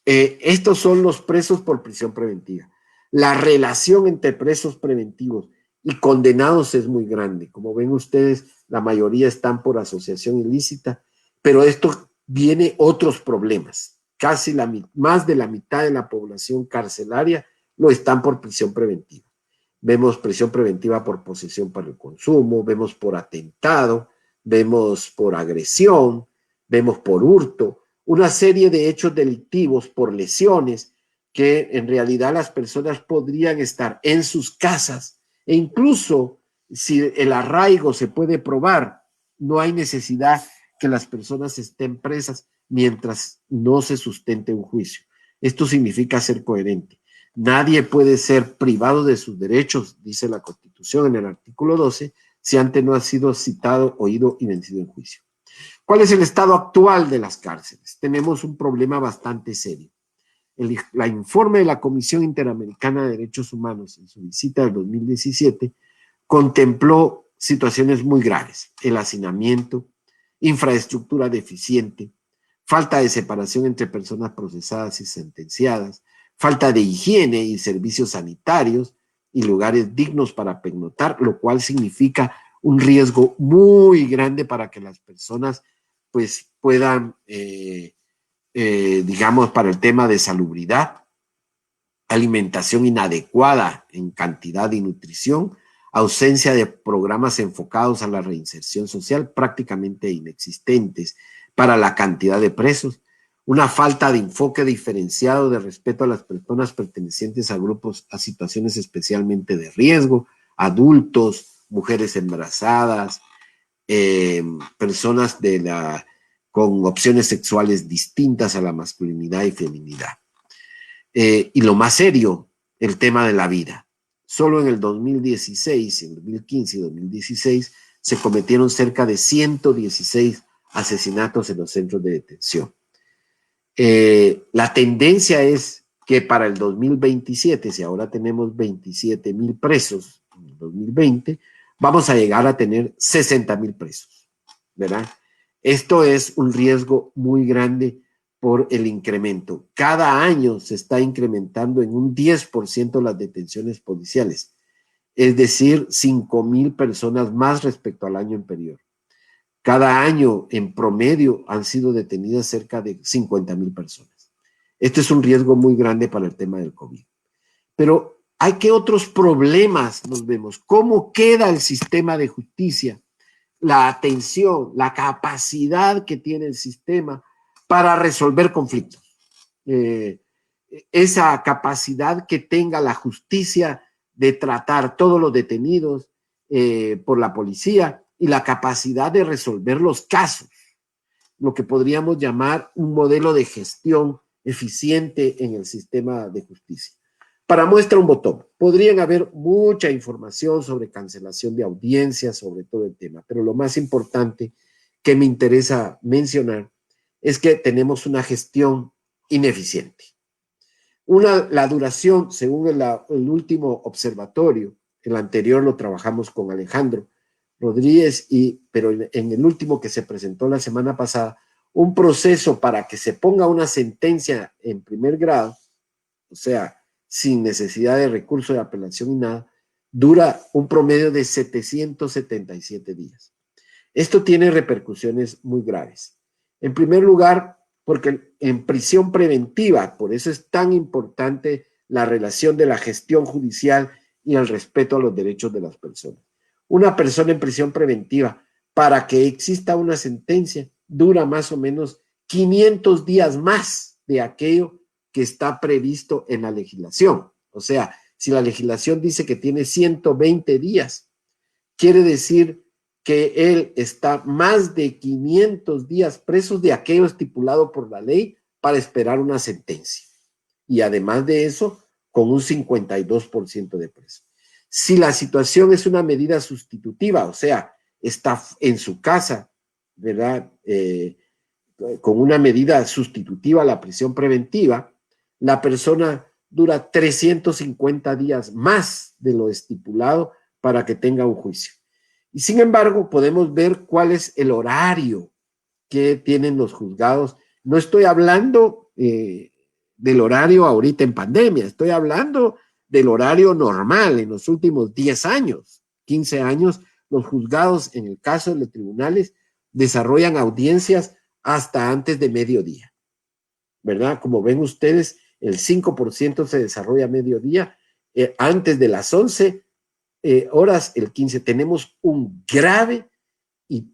Estos son los presos por prisión preventiva. La relación entre presos preventivos y condenados es muy grande. Como ven ustedes, la mayoría están por asociación ilícita, pero esto viene otros problemas. Casi más de la mitad de la población carcelaria lo están por prisión preventiva. Vemos prisión preventiva por posesión para el consumo, vemos por atentado, vemos por agresión, vemos por hurto, una serie de hechos delictivos por lesiones que en realidad las personas podrían estar en sus casas, e incluso si el arraigo se puede probar, no hay necesidad que las personas estén presas mientras no se sustente un juicio. Esto significa ser coherente. Nadie puede ser privado de sus derechos, dice la Constitución en el artículo 12, si antes no ha sido citado, oído y vencido en juicio. ¿Cuál es el estado actual de las cárceles? Tenemos un problema bastante serio. La informe de la Comisión Interamericana de Derechos Humanos en su visita del 2017 contempló situaciones muy graves: el hacinamiento, infraestructura deficiente, falta de separación entre personas procesadas y sentenciadas, falta de higiene y servicios sanitarios y lugares dignos para pernoctar, lo cual significa un riesgo muy grande para que las personas pues puedan, digamos, para el tema de salubridad, alimentación inadecuada en cantidad y nutrición, ausencia de programas enfocados a la reinserción social prácticamente inexistentes para la cantidad de presos, una falta de enfoque diferenciado de respeto a las personas pertenecientes a grupos, a situaciones especialmente de riesgo, adultos, mujeres embarazadas, personas con opciones sexuales distintas a la masculinidad y feminidad. Y lo más serio, el tema de la vida. Solo en el 2016, en 2015 y 2016 se cometieron cerca de 116 asesinatos en los centros de detención. La tendencia es que para el 2027, si ahora tenemos 27,000 presos en el 2020, vamos a llegar a tener 60,000 presos, ¿verdad? Esto es un riesgo muy grande por el incremento. Cada año se está incrementando en un 10% las detenciones policiales, es decir, 5,000 personas más respecto al año anterior. Cada año, en promedio, han sido detenidas cerca de 50,000 personas. Esto es un riesgo muy grande para el tema del COVID. Pero hay que otros problemas nos vemos. ¿Cómo queda el sistema de justicia? La atención, la capacidad que tiene el sistema para resolver conflictos. Esa capacidad que tenga la justicia de tratar todos los detenidos por la policía y la capacidad de resolver los casos, lo que podríamos llamar un modelo de gestión eficiente en el sistema de justicia. Para muestra un botón. Podrían haber mucha información sobre cancelación de audiencias, sobre todo el tema, pero lo más importante que me interesa mencionar es que tenemos una gestión ineficiente. La duración, según el último observatorio, el anterior lo trabajamos con Alejandro Rodríguez, pero en el último que se presentó la semana pasada, un proceso para que se ponga una sentencia en primer grado, o sea, sin necesidad de recurso de apelación y nada, dura un promedio de 777 días. Esto tiene repercusiones muy graves. En primer lugar, porque en prisión preventiva, por eso es tan importante la relación de la gestión judicial y el respeto a los derechos de las personas. Una persona en prisión preventiva, para que exista una sentencia, dura más o menos 500 días más de aquello que está previsto en la legislación. O sea, si la legislación dice que tiene 120 días, quiere decir que él está más de 500 días presos de aquello estipulado por la ley para esperar una sentencia. Y además de eso, con un 52% de preso. Si la situación es una medida sustitutiva, o sea, está en su casa, ¿verdad? Con una medida sustitutiva a la prisión preventiva, la persona dura 350 días más de lo estipulado para que tenga un juicio. Y sin embargo, podemos ver cuál es el horario que tienen los juzgados. No estoy hablando del horario ahorita en pandemia, estoy hablando del horario normal en los últimos 10 años, 15 años. Los juzgados, en el caso de los tribunales, desarrollan audiencias hasta antes de mediodía, ¿verdad? Como ven ustedes, el 5% se desarrolla a mediodía, antes de las 11 horas, el 15%. Tenemos un grave y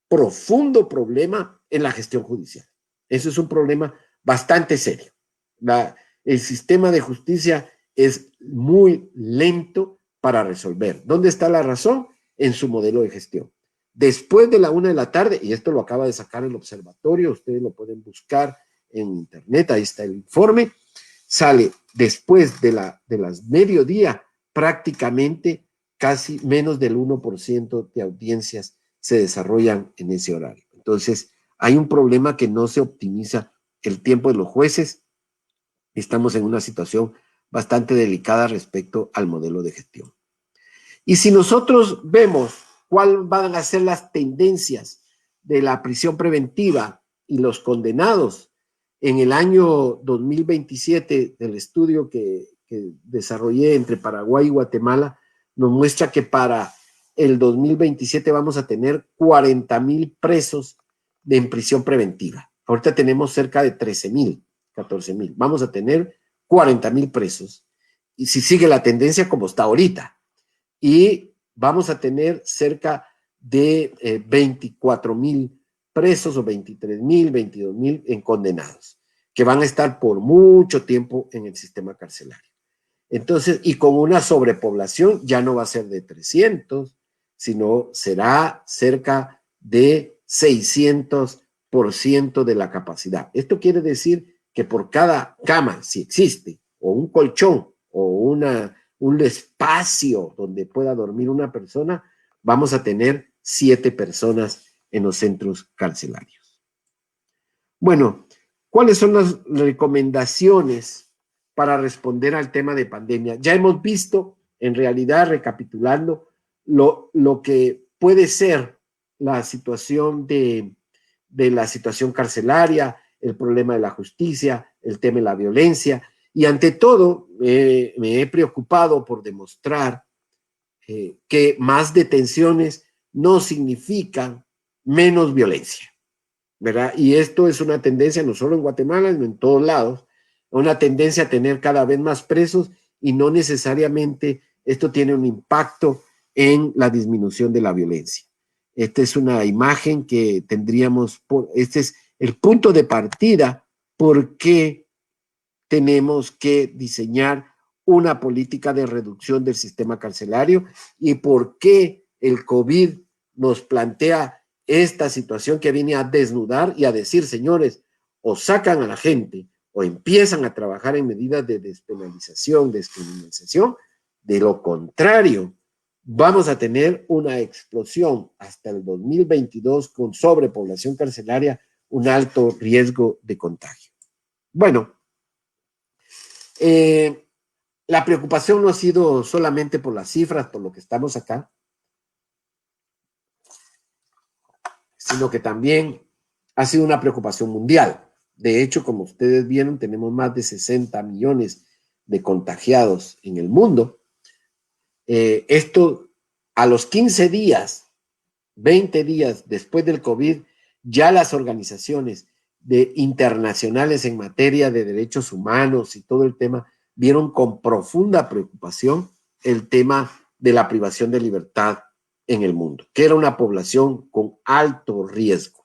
profundo problema en la gestión judicial. Eso es un problema bastante serio. El sistema de justicia es muy lento para resolver. ¿Dónde está la razón? En su modelo de gestión. Después de la 1 de la tarde, y esto lo acaba de sacar el observatorio, ustedes lo pueden buscar en internet, ahí está el informe, sale después de las mediodía, prácticamente casi menos del 1% de audiencias se desarrollan en ese horario. Entonces, hay un problema que no se optimiza el tiempo de los jueces. Estamos en una situación bastante delicada respecto al modelo de gestión. Y si nosotros vemos cuáles van a ser las tendencias de la prisión preventiva y los condenados en el año 2027, del estudio que desarrollé entre Paraguay y Guatemala, nos muestra que para el 2027 vamos a tener 40,000 presos en prisión preventiva. Ahorita tenemos cerca de 13,000, 14,000. Vamos a tener 40,000 presos. Y si sigue la tendencia como está ahorita. Y vamos a tener cerca de 24,000 presos o 23,000, 22,000 en condenados, que van a estar por mucho tiempo en el sistema carcelario. Entonces, y con una sobrepoblación ya no va a ser de 300, sino será cerca de 600% de la capacidad. Esto quiere decir que por cada cama, si existe, o un colchón, o un espacio donde pueda dormir una persona, vamos a tener 7 personas en los centros carcelarios. Bueno, ¿cuáles son las recomendaciones para responder al tema de pandemia? Ya hemos visto, en realidad, recapitulando, lo que puede ser la situación de la situación carcelaria, el problema de la justicia, el tema de la violencia, y ante todo me he preocupado por demostrar que más detenciones no significan menos violencia, ¿verdad? Y esto es una tendencia no solo en Guatemala, sino en todos lados, una tendencia a tener cada vez más presos y no necesariamente esto tiene un impacto en la disminución de la violencia. Esta es una imagen que tendríamos, este es el punto de partida porque tenemos que diseñar una política de reducción del sistema carcelario y por qué el COVID nos plantea esta situación que viene a desnudar y a decir, señores, o sacan a la gente o empiezan a trabajar en medidas de despenalización, descriminalización. De lo contrario, vamos a tener una explosión hasta el 2022 con sobrepoblación carcelaria, un alto riesgo de contagio. Bueno, la preocupación no ha sido solamente por las cifras, por lo que estamos acá, sino que también ha sido una preocupación mundial. De hecho, como ustedes vieron, tenemos más de 60 millones de contagiados en el mundo. Esto a los 15 días, 20 días después del COVID, ya las organizaciones internacionales en materia de derechos humanos y todo el tema vieron con profunda preocupación el tema de la privación de libertad en el mundo, que era una población con alto riesgo.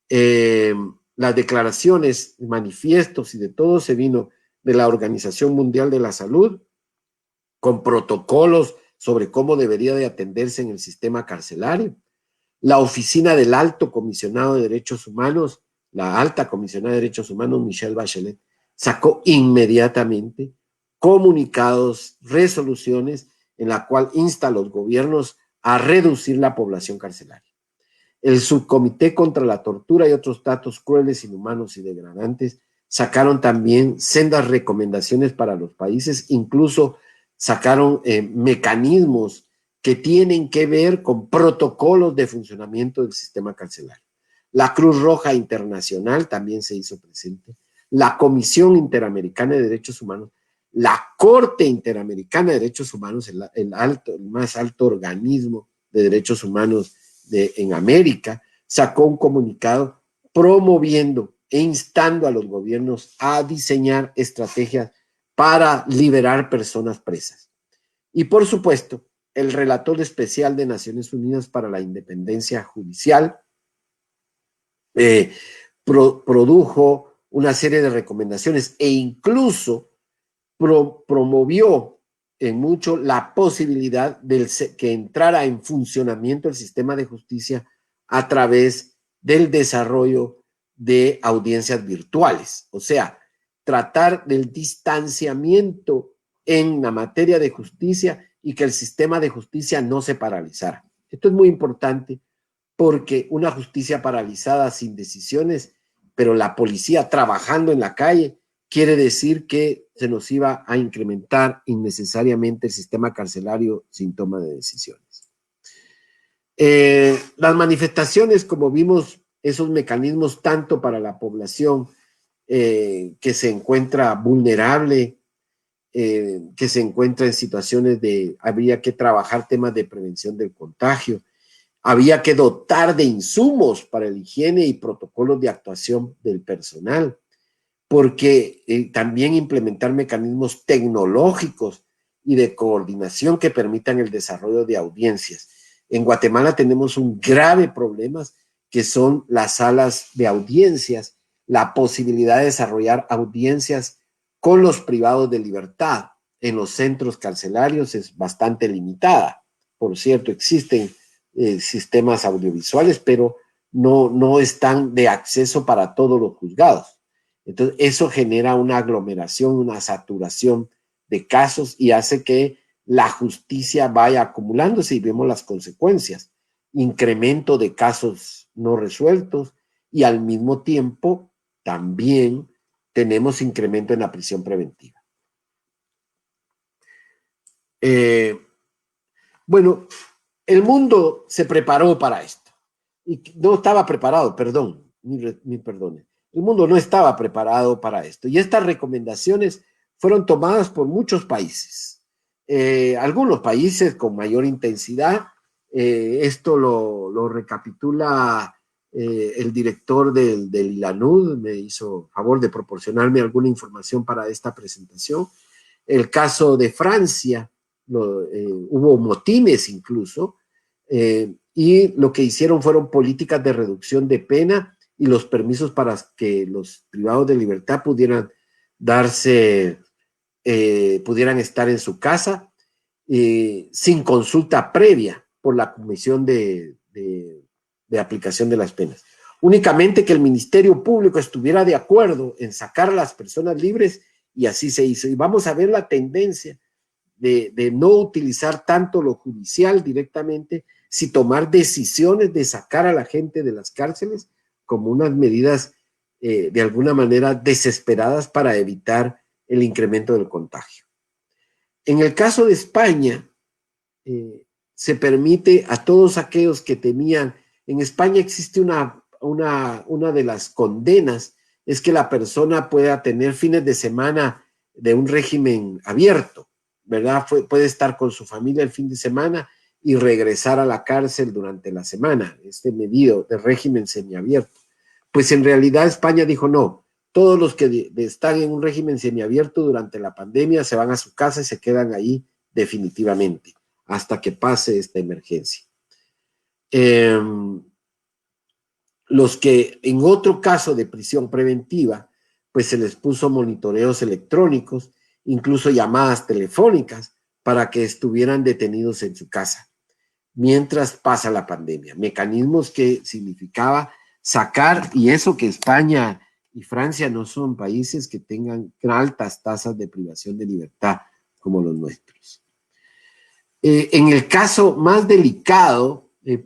Las declaraciones, manifiestos y de todo se vino de la Organización Mundial de la Salud, con protocolos sobre cómo debería de atenderse en el sistema carcelario. La oficina del Alto Comisionado de Derechos Humanos, la Alta Comisionada de Derechos Humanos, Michelle Bachelet, sacó inmediatamente comunicados, resoluciones en la cual insta a los gobiernos a reducir la población carcelaria. El Subcomité contra la Tortura y otros tratos crueles, inhumanos y degradantes sacaron también sendas recomendaciones para los países, incluso sacaron mecanismos que tienen que ver con protocolos de funcionamiento del sistema carcelario. La Cruz Roja Internacional también se hizo presente, la Comisión Interamericana de Derechos Humanos, la Corte Interamericana de Derechos Humanos, el más alto organismo de derechos humanos en América, sacó un comunicado promoviendo e instando a los gobiernos a diseñar estrategias para liberar personas presas. Y por supuesto, el relator especial de Naciones Unidas para la Independencia Judicial produjo una serie de recomendaciones e incluso promovió en mucho la posibilidad de que entrara en funcionamiento el sistema de justicia a través del desarrollo de audiencias virtuales. O sea, tratar del distanciamiento en la materia de justicia y que el sistema de justicia no se paralizara. Esto es muy importante porque una justicia paralizada sin decisiones, pero la policía trabajando en la calle, quiere decir que se nos iba a incrementar innecesariamente el sistema carcelario sin toma de decisiones. Las manifestaciones, como vimos, esos mecanismos tanto para la población que se encuentra vulnerable, que se encuentra en situaciones habría que trabajar temas de prevención del contagio, había que dotar de insumos para la higiene y protocolos de actuación del personal, porque también implementar mecanismos tecnológicos y de coordinación que permitan el desarrollo de audiencias. En Guatemala tenemos un grave problema que son las salas de audiencias, la posibilidad de desarrollar audiencias con los privados de libertad en los centros carcelarios es bastante limitada. Por cierto, existen sistemas audiovisuales, pero no están de acceso para todos los juzgados. Entonces, eso genera una aglomeración, una saturación de casos y hace que la justicia vaya acumulándose y vemos las consecuencias. Incremento de casos no resueltos y al mismo tiempo también tenemos incremento en la prisión preventiva. Bueno, el mundo se preparó para esto. Y no estaba preparado, perdón, perdone. El mundo no estaba preparado para esto. Y estas recomendaciones fueron tomadas por muchos países. Algunos países con mayor intensidad. Esto lo recapitula el director del ILANUD, me hizo favor de proporcionarme alguna información para esta presentación. El caso de Francia, hubo motines incluso, y lo que hicieron fueron políticas de reducción de pena y los permisos para que los privados de libertad pudieran estar en su casa sin consulta previa por la Comisión de Aplicación de las Penas. únicamente que el Ministerio Público estuviera de acuerdo en sacar a las personas libres, y así se hizo. Y vamos a ver la tendencia de no utilizar tanto lo judicial directamente, si tomar decisiones de sacar a la gente de las cárceles como unas medidas de alguna manera desesperadas para evitar el incremento del contagio. En el caso de España, se permite a todos aquellos que tenían, en España existe una de las condenas, es que la persona pueda tener fines de semana de un régimen abierto, ¿verdad? Puede estar con su familia el fin de semana y regresar a la cárcel durante la semana, este medido de régimen semiabierto. Pues en realidad España dijo no, todos los que están en un régimen semiabierto durante la pandemia se van a su casa y se quedan ahí definitivamente hasta que pase esta emergencia. Los que en otro caso de prisión preventiva, pues se les puso monitoreos electrónicos, incluso llamadas telefónicas para que estuvieran detenidos en su casa mientras pasa la pandemia. Mecanismos que significaba sacar, y eso que España y Francia no son países que tengan altas tasas de privación de libertad como los nuestros. En el caso más delicado, el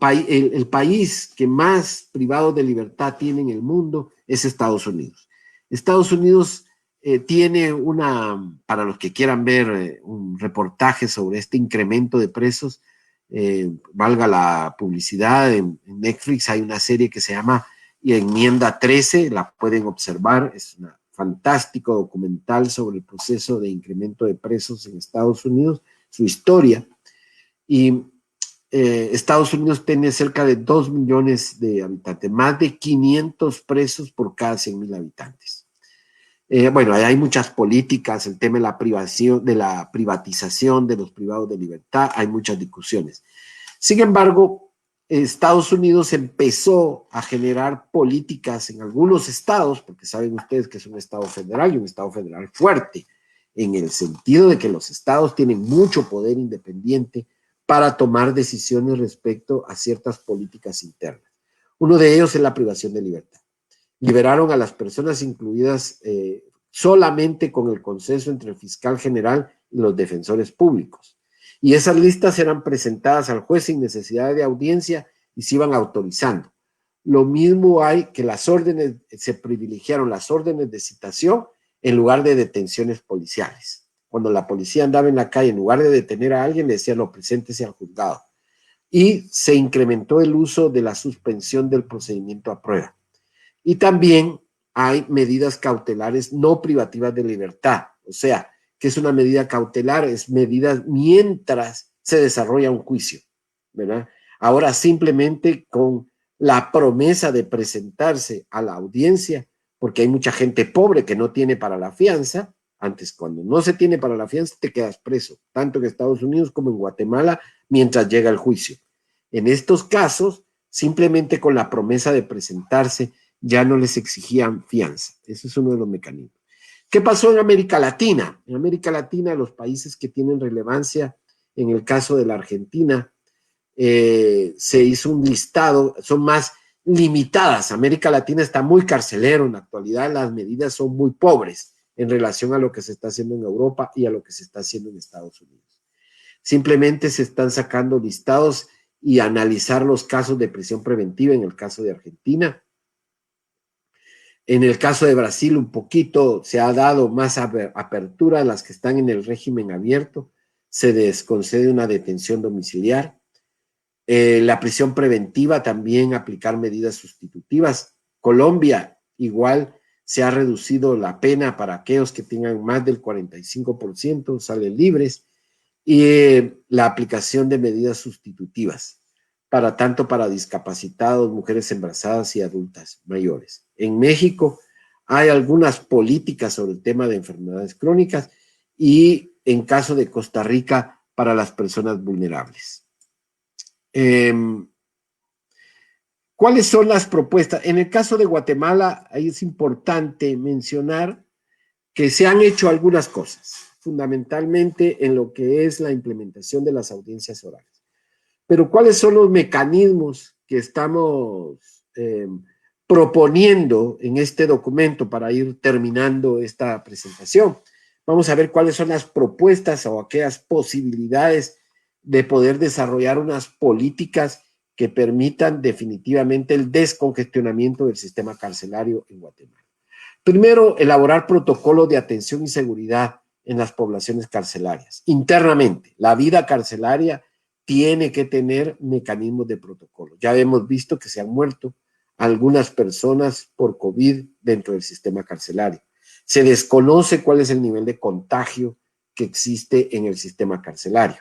país que más privados de libertad tiene en el mundo es Estados Unidos. Estados Unidos tiene para los que quieran ver un reportaje sobre este incremento de presos, valga la publicidad, en Netflix hay una serie que se llama Enmienda 13, la pueden observar, es un fantástico documental sobre el proceso de incremento de presos en Estados Unidos, su historia. Y Estados Unidos tiene cerca de 2 millones de habitantes, más de 500 presos por cada 100,000 habitantes. Bueno, hay muchas políticas, el tema de la privatización de los privados de libertad, hay muchas discusiones. Sin embargo, Estados Unidos empezó a generar políticas en algunos estados, porque saben ustedes que es un estado federal y un estado federal fuerte, en el sentido de que los estados tienen mucho poder independiente para tomar decisiones respecto a ciertas políticas internas. Uno de ellos es la privación de libertad. Liberaron a las personas incluidas solamente con el consenso entre el fiscal general y los defensores públicos. Y esas listas eran presentadas al juez sin necesidad de audiencia y se iban autorizando. Lo mismo hay que se privilegiaron las órdenes de citación en lugar de detenciones policiales. Cuando la policía andaba en la calle, en lugar de detener a alguien, le decían, no, preséntese al juzgado. Y se incrementó el uso de la suspensión del procedimiento a prueba. Y también hay medidas cautelares no privativas de libertad. O sea, que es una medida cautelar, es medidas mientras se desarrolla un juicio, ¿verdad? Ahora simplemente con la promesa de presentarse a la audiencia, porque hay mucha gente pobre que no tiene para la fianza. Antes, cuando no se tiene para la fianza, te quedas preso, tanto en Estados Unidos como en Guatemala, mientras llega el juicio. En estos casos, simplemente con la promesa de presentarse, ya no les exigían fianza. Ese es uno de los mecanismos. ¿Qué pasó en América Latina? En América Latina, los países que tienen relevancia, en el caso de la Argentina, se hizo un listado, son más limitadas. América Latina está muy carcelero en la actualidad, las medidas son muy pobres en relación a lo que se está haciendo en Europa y a lo que se está haciendo en Estados Unidos. Simplemente se están sacando listados y analizar los casos de prisión preventiva en el caso de Argentina. En el caso de Brasil, un poquito se ha dado más apertura a las que están en el régimen abierto. Se les concede una detención domiciliar. La prisión preventiva, también aplicar medidas sustitutivas. Colombia, igual, se ha reducido la pena para aquellos que tengan más del 45%, salen libres. Y la aplicación de medidas sustitutivas, tanto para discapacitados, mujeres embarazadas y adultas mayores. En México hay algunas políticas sobre el tema de enfermedades crónicas y en caso de Costa Rica para las personas vulnerables. ¿Cuáles son las propuestas? En el caso de Guatemala, ahí es importante mencionar que se han hecho algunas cosas, fundamentalmente en lo que es la implementación de las audiencias orales. Pero ¿cuáles son los mecanismos que estamos proponiendo en este documento, para ir terminando esta presentación, vamos a ver cuáles son las propuestas o aquellas posibilidades de poder desarrollar unas políticas que permitan definitivamente el descongestionamiento del sistema carcelario en Guatemala. Primero, elaborar protocolos de atención y seguridad en las poblaciones carcelarias. Internamente, la vida carcelaria tiene que tener mecanismos de protocolo. Ya hemos visto que se han muerto algunas personas por COVID dentro del sistema carcelario. Se desconoce cuál es el nivel de contagio que existe en el sistema carcelario.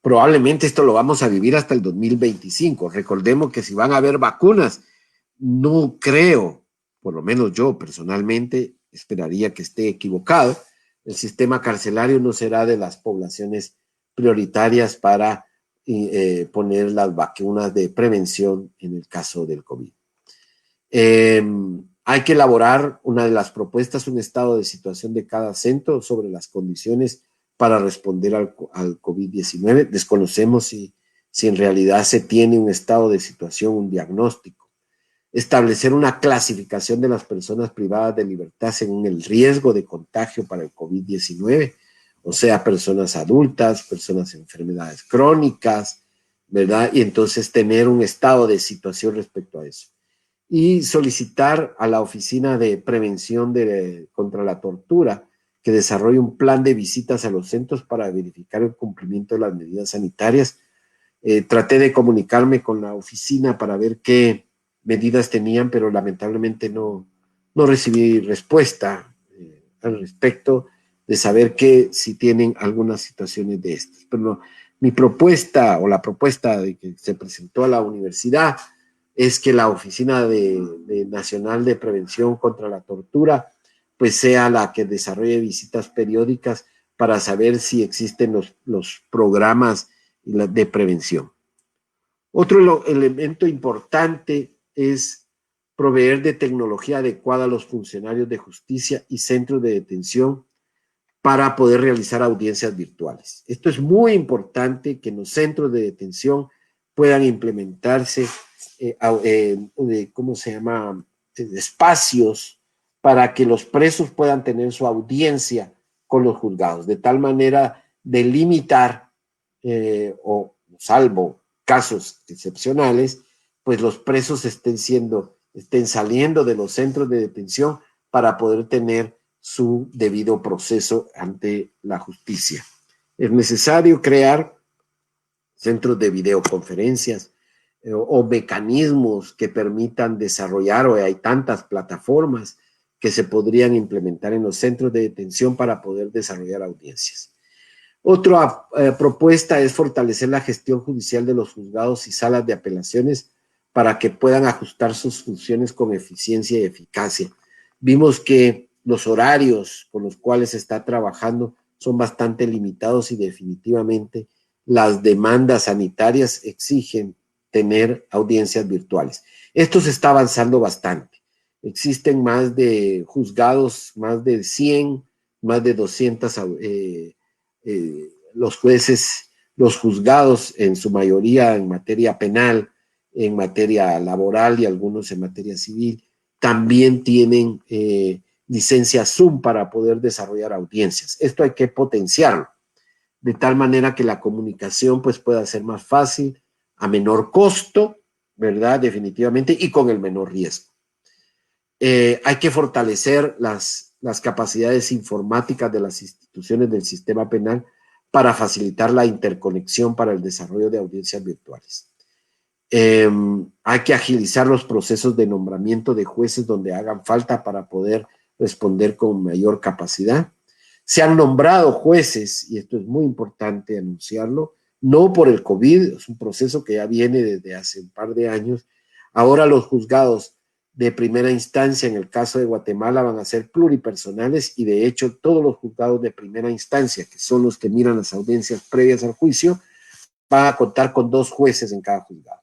Probablemente esto lo vamos a vivir hasta el 2025. Recordemos que si van a haber vacunas, no creo, por lo menos yo personalmente esperaría que esté equivocado, el sistema carcelario no será de las poblaciones prioritarias para poner las vacunas de prevención en el caso del COVID. Hay que elaborar una de las propuestas, un estado de situación de cada centro sobre las condiciones para responder al COVID-19. Desconocemos si en realidad se tiene un estado de situación, un diagnóstico. Establecer una clasificación de las personas privadas de libertad según el riesgo de contagio para el COVID-19, o sea, personas adultas, personas en enfermedades crónicas, ¿verdad? Y entonces tener un estado de situación respecto a eso. Y solicitar a la Oficina de Prevención contra la Tortura que desarrolle un plan de visitas a los centros para verificar el cumplimiento de las medidas sanitarias. Traté de comunicarme con la oficina para ver qué medidas tenían, pero lamentablemente no recibí respuesta al respecto de saber si tienen algunas situaciones de estas. Pero mi propuesta, o la propuesta de que se presentó a la universidad, es que la Oficina Nacional de Prevención contra la Tortura pues sea la que desarrolle visitas periódicas para saber si existen los programas de prevención. Otro elemento importante es proveer de tecnología adecuada a los funcionarios de justicia y centros de detención para poder realizar audiencias virtuales. Esto es muy importante, que en los centros de detención puedan implementarse espacios para que los presos puedan tener su audiencia con los juzgados, de tal manera de limitar, o salvo casos excepcionales, pues los presos estén saliendo de los centros de detención para poder tener su debido proceso ante la justicia. Es necesario crear centros de videoconferencias o mecanismos que permitan desarrollar, o hay tantas plataformas que se podrían implementar en los centros de detención para poder desarrollar audiencias. Otra propuesta es fortalecer la gestión judicial de los juzgados y salas de apelaciones para que puedan ajustar sus funciones con eficiencia y eficacia. Vimos que los horarios con los cuales se está trabajando son bastante limitados y definitivamente las demandas sanitarias exigen tener audiencias virtuales. Esto se está avanzando bastante. Existen más de juzgados, más de 100, más de 200 los jueces, los juzgados en su mayoría en materia penal, en materia laboral y algunos en materia civil, también tienen licencia Zoom para poder desarrollar audiencias. Esto hay que potenciarlo, de tal manera que la comunicación pues pueda ser más fácil, a menor costo, ¿verdad? Definitivamente, y con el menor riesgo. Hay que fortalecer las capacidades informáticas de las instituciones del sistema penal para facilitar la interconexión para el desarrollo de audiencias virtuales. Hay que agilizar los procesos de nombramiento de jueces donde hagan falta para poder responder con mayor capacidad. Se han nombrado jueces, y esto es muy importante anunciarlo, no por el COVID, es un proceso que ya viene desde hace un par de años. Ahora los juzgados de primera instancia, en el caso de Guatemala, van a ser pluripersonales, y de hecho todos los juzgados de primera instancia, que son los que miran las audiencias previas al juicio, van a contar con 2 jueces en cada juzgado.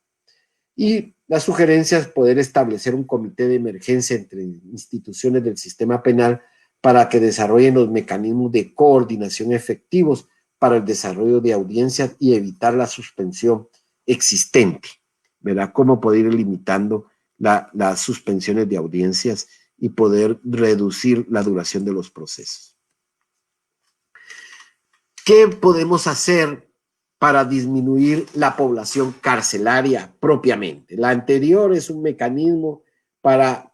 Y la sugerencia es poder establecer un comité de emergencia entre instituciones del sistema penal para que desarrollen los mecanismos de coordinación efectivos para el desarrollo de audiencias y evitar la suspensión existente. ¿verdad? Cómo poder ir limitando las suspensiones de audiencias y poder reducir la duración de los procesos. ¿Qué podemos hacer para disminuir la población carcelaria propiamente? La anterior es un mecanismo para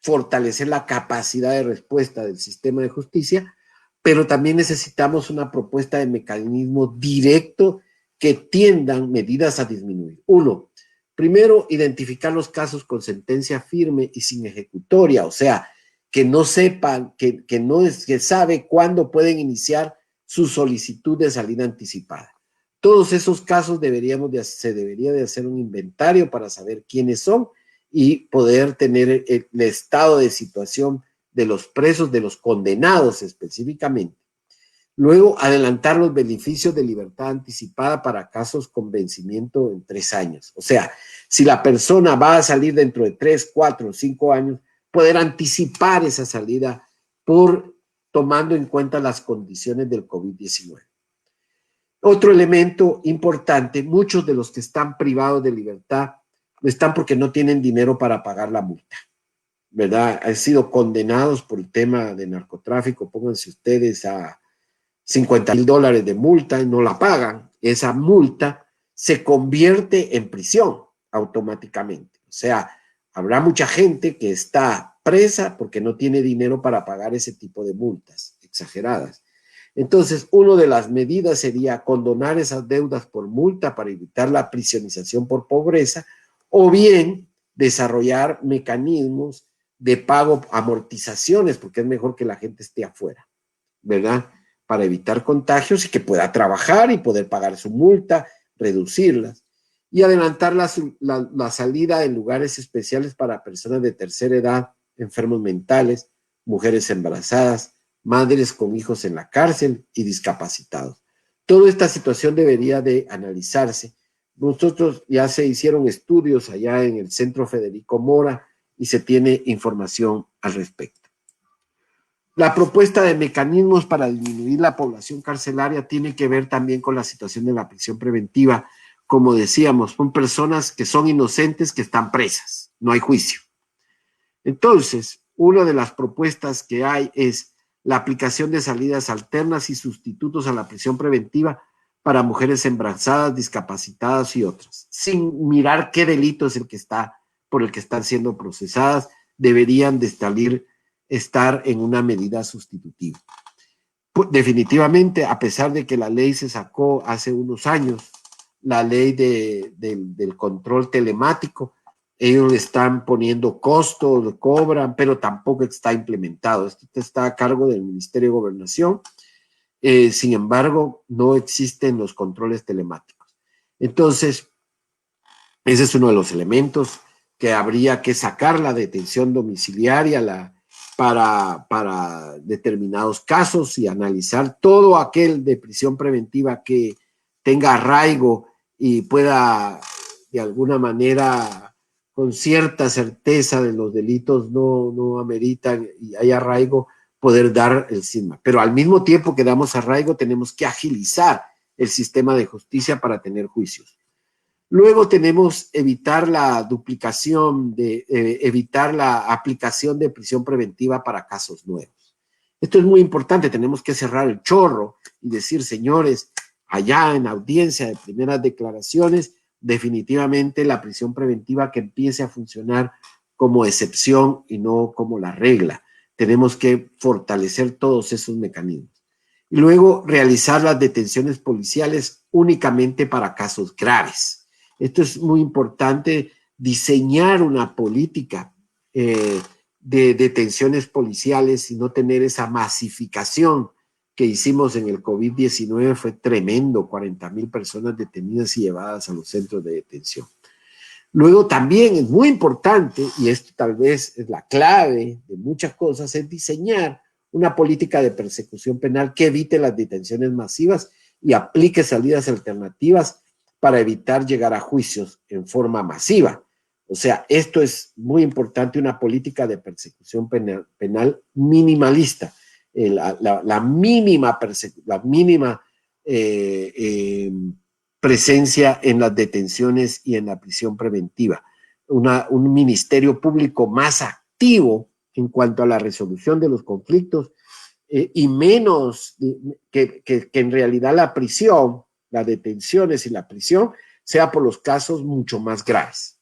fortalecer la capacidad de respuesta del sistema de justicia, pero también necesitamos una propuesta de mecanismo directo que tiendan medidas a disminuir. Uno, primero, identificar los casos con sentencia firme y sin ejecutoria, o sea, que no sepan, que sabe cuándo pueden iniciar su solicitud de salida anticipada. Todos esos casos se debería de hacer un inventario para saber quiénes son y poder tener el estado de situación de los presos, de los condenados específicamente. Luego, adelantar los beneficios de libertad anticipada para casos con vencimiento en 3 años. O sea, si la persona va a salir dentro de 3, 4 o 5 años, poder anticipar esa salida tomando en cuenta las condiciones del COVID-19. Otro elemento importante, muchos de los que están privados de libertad están porque no tienen dinero para pagar la multa, ¿verdad? Han sido condenados por el tema de narcotráfico, pónganse ustedes a $50,000 de multa y no la pagan. Esa multa se convierte en prisión automáticamente. O sea, habrá mucha gente que está presa porque no tiene dinero para pagar ese tipo de multas exageradas. Entonces, una de las medidas sería condonar esas deudas por multa para evitar la prisionización por pobreza, o bien desarrollar mecanismos de pago, amortizaciones, porque es mejor que la gente esté afuera, ¿verdad? Para evitar contagios y que pueda trabajar y poder pagar su multa, reducirlas, y adelantar la salida en lugares especiales para personas de tercera edad, enfermos mentales, mujeres embarazadas, madres con hijos en la cárcel y discapacitados. Toda esta situación debería de analizarse. Nosotros ya se hicieron estudios allá en el Centro Federico Mora y se tiene información al respecto. La propuesta de mecanismos para disminuir la población carcelaria tiene que ver también con la situación de la prisión preventiva. Como decíamos, son personas que son inocentes que están presas, no hay juicio. Entonces, una de las propuestas que hay es la aplicación de salidas alternas y sustitutos a la prisión preventiva para mujeres embarazadas, discapacitadas y otras. Sin mirar qué delito es por el que están siendo procesadas, deberían de estar en una medida sustitutiva. Definitivamente, a pesar de que la ley se sacó hace unos años, la ley del control telemático, ellos le están poniendo costos, lo cobran, pero tampoco está implementado. Esto está a cargo del Ministerio de Gobernación. Sin embargo, no existen los controles telemáticos. Entonces, ese es uno de los elementos que habría que sacar, la detención domiciliaria para determinados casos y analizar todo aquel de prisión preventiva que tenga arraigo y pueda de alguna manera, con cierta certeza de los delitos no ameritan y hay arraigo, poder dar el SINMA. Pero al mismo tiempo que damos arraigo, tenemos que agilizar el sistema de justicia para tener juicios. Luego tenemos evitar la duplicación, evitar la aplicación de prisión preventiva para casos nuevos. Esto es muy importante, tenemos que cerrar el chorro y decir, señores, allá en audiencia de primeras declaraciones, definitivamente la prisión preventiva que empiece a funcionar como excepción y no como la regla. Tenemos que fortalecer todos esos mecanismos. Y luego realizar las detenciones policiales únicamente para casos graves. Esto es muy importante, diseñar una política de detenciones policiales y no tener esa masificación que hicimos en el COVID-19. Fue tremendo, 40,000 personas detenidas y llevadas a los centros de detención. Luego también es muy importante, y esto tal vez es la clave de muchas cosas, es diseñar una política de persecución penal que evite las detenciones masivas y aplique salidas alternativas para evitar llegar a juicios en forma masiva. O sea, esto es muy importante, una política de persecución penal minimalista. La mínima presencia en las detenciones y en la prisión preventiva, un ministerio público más activo en cuanto a la resolución de los conflictos y menos que en realidad la prisión, las detenciones y la prisión sea por los casos mucho más graves.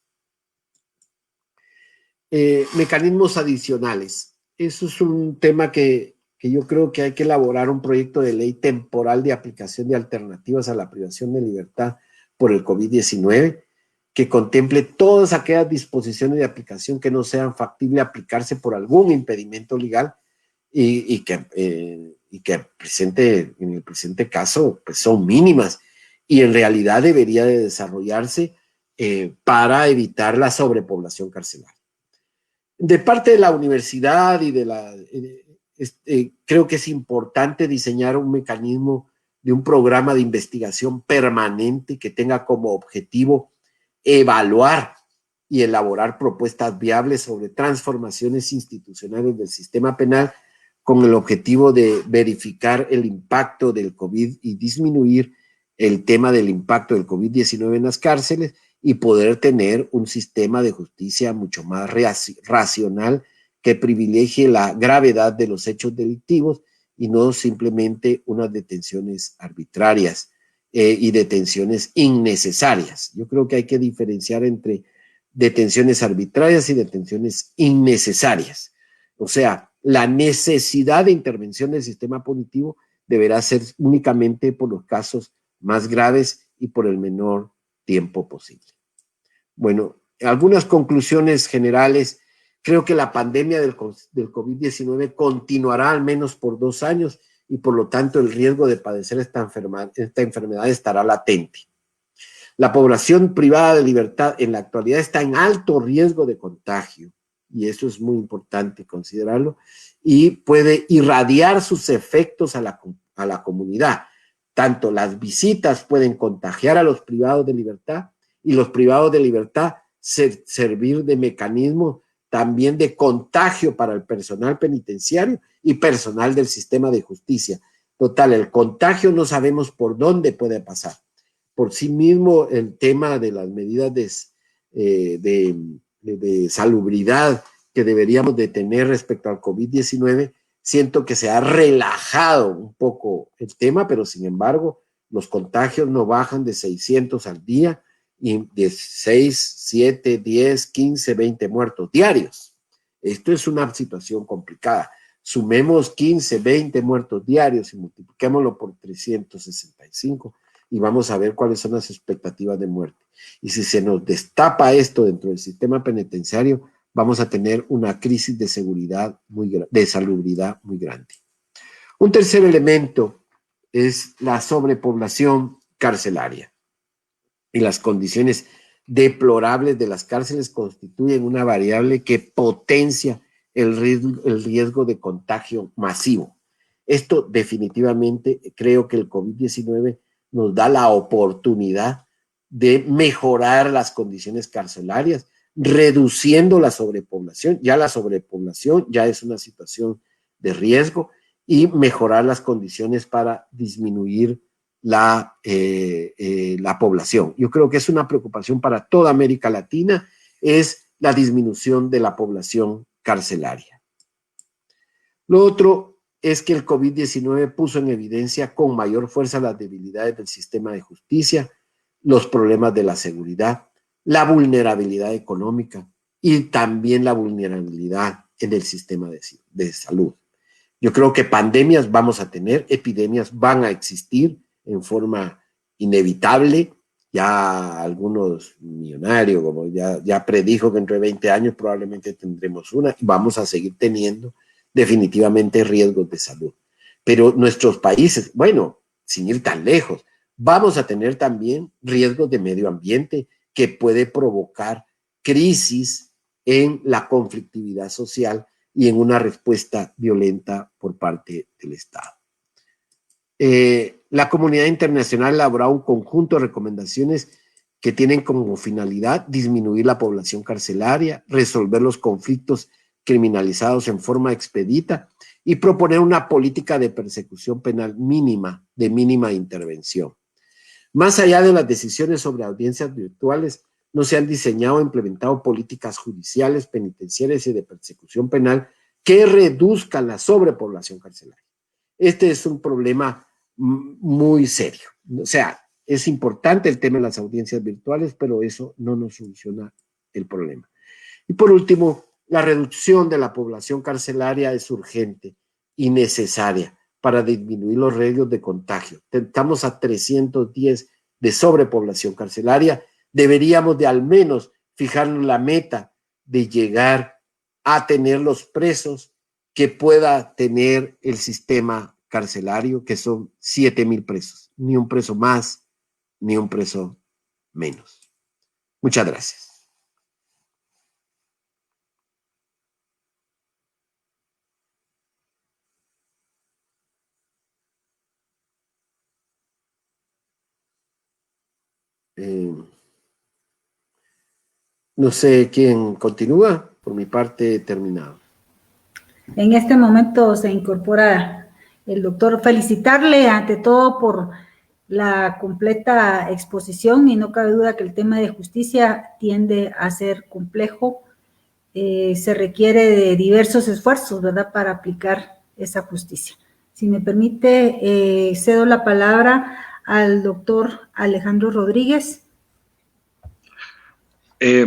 Mecanismos adicionales. Eso es un tema que yo creo que hay que elaborar un proyecto de ley temporal de aplicación de alternativas a la privación de libertad por el COVID-19, que contemple todas aquellas disposiciones de aplicación que no sean factibles aplicarse por algún impedimento legal y que en el presente caso pues son mínimas y en realidad debería de desarrollarse para evitar la sobrepoblación carcelaria. De parte de la universidad y de la... creo que es importante diseñar un mecanismo de un programa de investigación permanente que tenga como objetivo evaluar y elaborar propuestas viables sobre transformaciones institucionales del sistema penal con el objetivo de verificar el impacto del COVID y disminuir el tema del impacto del COVID-19 en las cárceles y poder tener un sistema de justicia mucho más racional que privilegie la gravedad de los hechos delictivos y no simplemente unas detenciones arbitrarias y detenciones innecesarias. Yo creo que hay que diferenciar entre detenciones arbitrarias y detenciones innecesarias. O sea, la necesidad de intervención del sistema punitivo deberá ser únicamente por los casos más graves y por el menor tiempo posible. Bueno, algunas conclusiones generales. Creo que la pandemia del COVID-19 continuará al menos por 2 años y por lo tanto el riesgo de padecer esta enfermedad estará latente. La población privada de libertad en la actualidad está en alto riesgo de contagio y eso es muy importante considerarlo y puede irradiar sus efectos a la comunidad. Tanto las visitas pueden contagiar a los privados de libertad y los privados de libertad servir de mecanismo también de contagio para el personal penitenciario y personal del sistema de justicia. Total, el contagio no sabemos por dónde puede pasar. Por sí mismo, el tema de las medidas de salubridad que deberíamos de tener respecto al COVID-19, siento que se ha relajado un poco el tema, pero sin embargo, los contagios no bajan de 600 al día, y de 6, 7, 10, 15, 20 muertos diarios. Esto es una situación complicada. Sumemos 15, 20 muertos diarios y multipliquémoslo por 365 y vamos a ver cuáles son las expectativas de muerte. Y si se nos destapa esto dentro del sistema penitenciario, vamos a tener una crisis de seguridad, de salubridad muy grande. Un tercer elemento es la sobrepoblación carcelaria. Y las condiciones deplorables de las cárceles constituyen una variable que potencia el riesgo de contagio masivo. Esto definitivamente creo que el COVID-19 nos da la oportunidad de mejorar las condiciones carcelarias, reduciendo la sobrepoblación. Ya la sobrepoblación ya es una situación de riesgo y mejorar las condiciones para disminuir la población. Yo creo que es una preocupación para toda América Latina, es la disminución de la población carcelaria. Lo otro es que el COVID-19 puso en evidencia con mayor fuerza las debilidades del sistema de justicia, los problemas de la seguridad, la vulnerabilidad económica y también la vulnerabilidad en el sistema de salud. Yo creo que pandemias vamos a tener, epidemias van a existir en forma inevitable. Ya algunos millonarios, como ya predijo que entre 20 años probablemente tendremos una y vamos a seguir teniendo definitivamente riesgos de salud. Pero nuestros países, bueno, sin ir tan lejos, vamos a tener también riesgos de medio ambiente que puede provocar crisis en la conflictividad social y en una respuesta violenta por parte del Estado. La comunidad internacional elaboró un conjunto de recomendaciones que tienen como finalidad disminuir la población carcelaria, resolver los conflictos criminalizados en forma expedita y proponer una política de persecución penal mínima, de mínima intervención. Más allá de las decisiones sobre audiencias virtuales, no se han diseñado o implementado políticas judiciales, penitenciarias y de persecución penal que reduzcan la sobrepoblación carcelaria. Este es un problema muy serio. O sea, es importante el tema de las audiencias virtuales, pero eso no nos soluciona el problema. Y por último, la reducción de la población carcelaria es urgente y necesaria para disminuir los riesgos de contagio. Estamos a 310 de sobrepoblación carcelaria. Deberíamos de al menos fijar la meta de llegar a tener los presos que pueda tener el sistema carcelario, que son 7,000 presos. Ni un preso más, ni un preso menos. Muchas gracias. No sé quién continúa. Por mi parte, he terminado. En este momento se incorpora el doctor. Felicitarle ante todo por la completa exposición, y no cabe duda que el tema de justicia tiende a ser complejo. Se requiere de diversos esfuerzos, ¿verdad?, para aplicar esa justicia. Si me permite, cedo la palabra al doctor Alejandro Rodríguez.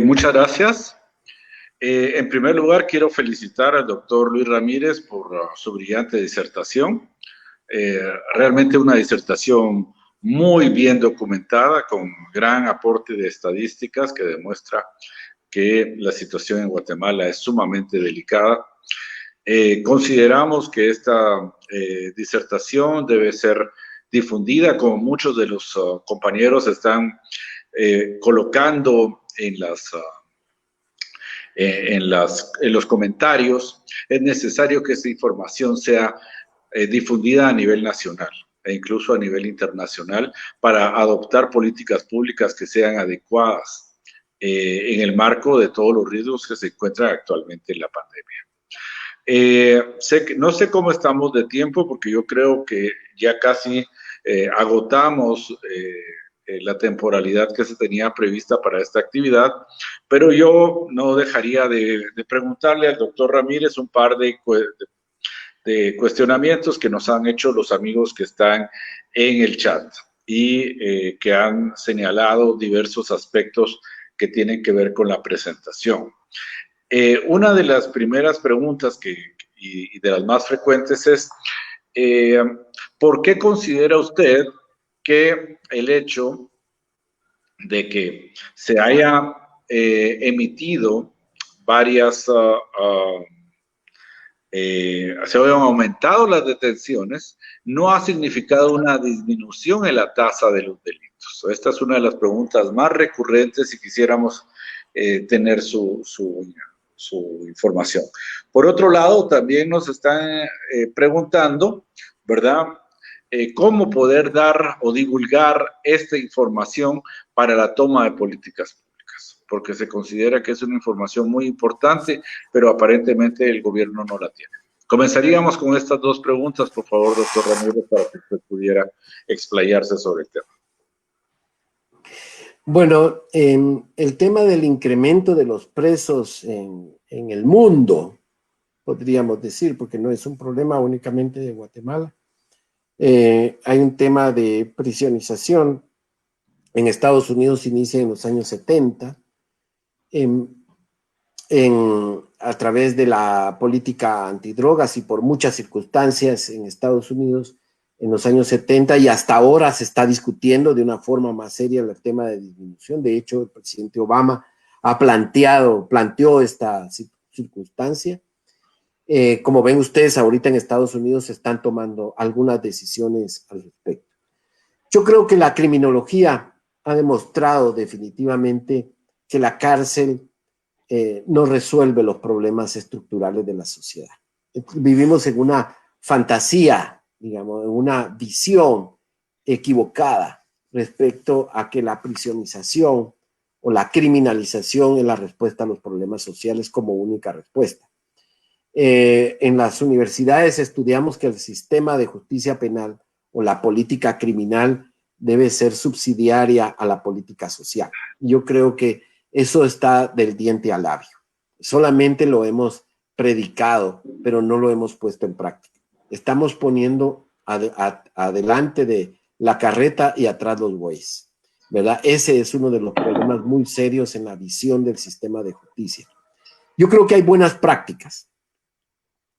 Muchas gracias. En primer lugar, quiero felicitar al doctor Luis Ramírez por su brillante disertación. Realmente una disertación muy bien documentada, con gran aporte de estadísticas que demuestra que la situación en Guatemala es sumamente delicada. Consideramos que esta disertación debe ser difundida, como muchos de los compañeros están colocando en los comentarios. Es necesario que esta información sea difundida a nivel nacional e incluso a nivel internacional para adoptar políticas públicas que sean adecuadas en el marco de todos los riesgos que se encuentran actualmente en la pandemia. No sé cómo estamos de tiempo, porque yo creo que ya casi agotamos la temporalidad que se tenía prevista para esta actividad, pero yo no dejaría de preguntarle al doctor Ramírez un par de cuestionamientos que nos han hecho los amigos que están en el chat y que han señalado diversos aspectos que tienen que ver con la presentación. Una de las primeras preguntas y de las más frecuentes es, ¿por qué considera usted que el hecho de que se haya emitido varias, se hayan aumentado las detenciones, no ha significado una disminución en la tasa de los delitos? Esta es una de las preguntas más recurrentes y quisiéramos tener su información. Por otro lado, también nos están preguntando, ¿verdad?, cómo poder dar o divulgar esta información para la toma de políticas públicas, porque se considera que es una información muy importante, pero aparentemente el gobierno no la tiene. Comenzaríamos con estas dos preguntas, por favor, doctor Ramírez, para que usted pudiera explayarse sobre el tema. Bueno, el tema del incremento de los presos en el mundo, podríamos decir, porque no es un problema únicamente de Guatemala. Hay un tema de prisionización. En Estados Unidos inicia en los años 70, a través de la política antidrogas, y por muchas circunstancias en Estados Unidos en los años 70, y hasta ahora se está discutiendo de una forma más seria el tema de disminución. De hecho, el presidente Obama planteó esta circunstancia. Como ven ustedes, ahorita en Estados Unidos se están tomando algunas decisiones al respecto. Yo creo que la criminología ha demostrado definitivamente que la cárcel no resuelve los problemas estructurales de la sociedad. Vivimos en una fantasía, digamos, en una visión equivocada respecto a que la prisionización o la criminalización es la respuesta a los problemas sociales como única respuesta. En las universidades estudiamos que el sistema de justicia penal o la política criminal debe ser subsidiaria a la política social. Yo creo que eso está del diente al labio. Solamente lo hemos predicado, pero no lo hemos puesto en práctica. Estamos poniendo adelante de la carreta y atrás los bueyes, ¿verdad? Ese es uno de los problemas muy serios en la visión del sistema de justicia. Yo creo que hay buenas prácticas.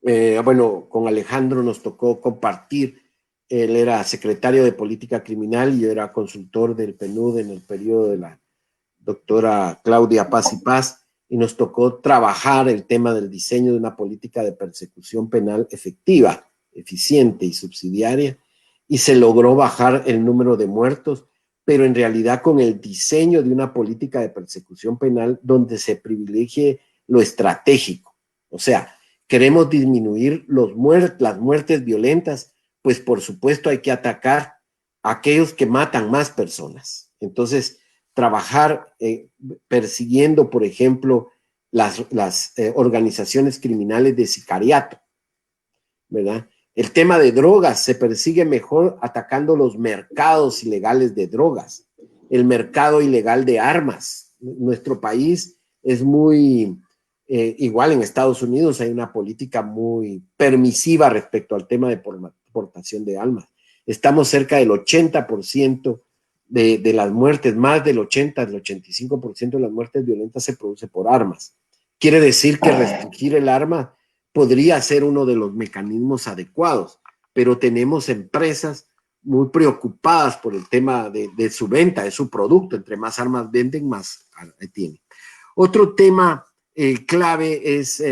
Bueno, con Alejandro nos tocó compartir. Él era secretario de Política Criminal y yo era consultor del PNUD en el periodo de la doctora Claudia Paz y Paz, y nos tocó trabajar el tema del diseño de una política de persecución penal efectiva, eficiente y subsidiaria, y se logró bajar el número de muertos, pero en realidad con el diseño de una política de persecución penal donde se privilegie lo estratégico. O sea, queremos disminuir las muertes violentas, pues por supuesto hay que atacar a aquellos que matan más personas. Entonces, trabajar persiguiendo, por ejemplo, las organizaciones criminales de sicariato, ¿verdad? El tema de drogas se persigue mejor atacando los mercados ilegales de drogas, el mercado ilegal de armas. Nuestro país es muy, igual en Estados Unidos hay una política muy permisiva respecto al tema de portación de armas. Estamos cerca del 80% de las muertes, más del 80, del 85% de las muertes violentas se produce por armas. Quiere decir que restringir el arma podría ser uno de los mecanismos adecuados, pero tenemos empresas muy preocupadas por el tema de su venta, de su producto. Entre más armas venden, más tienen. Otro tema clave es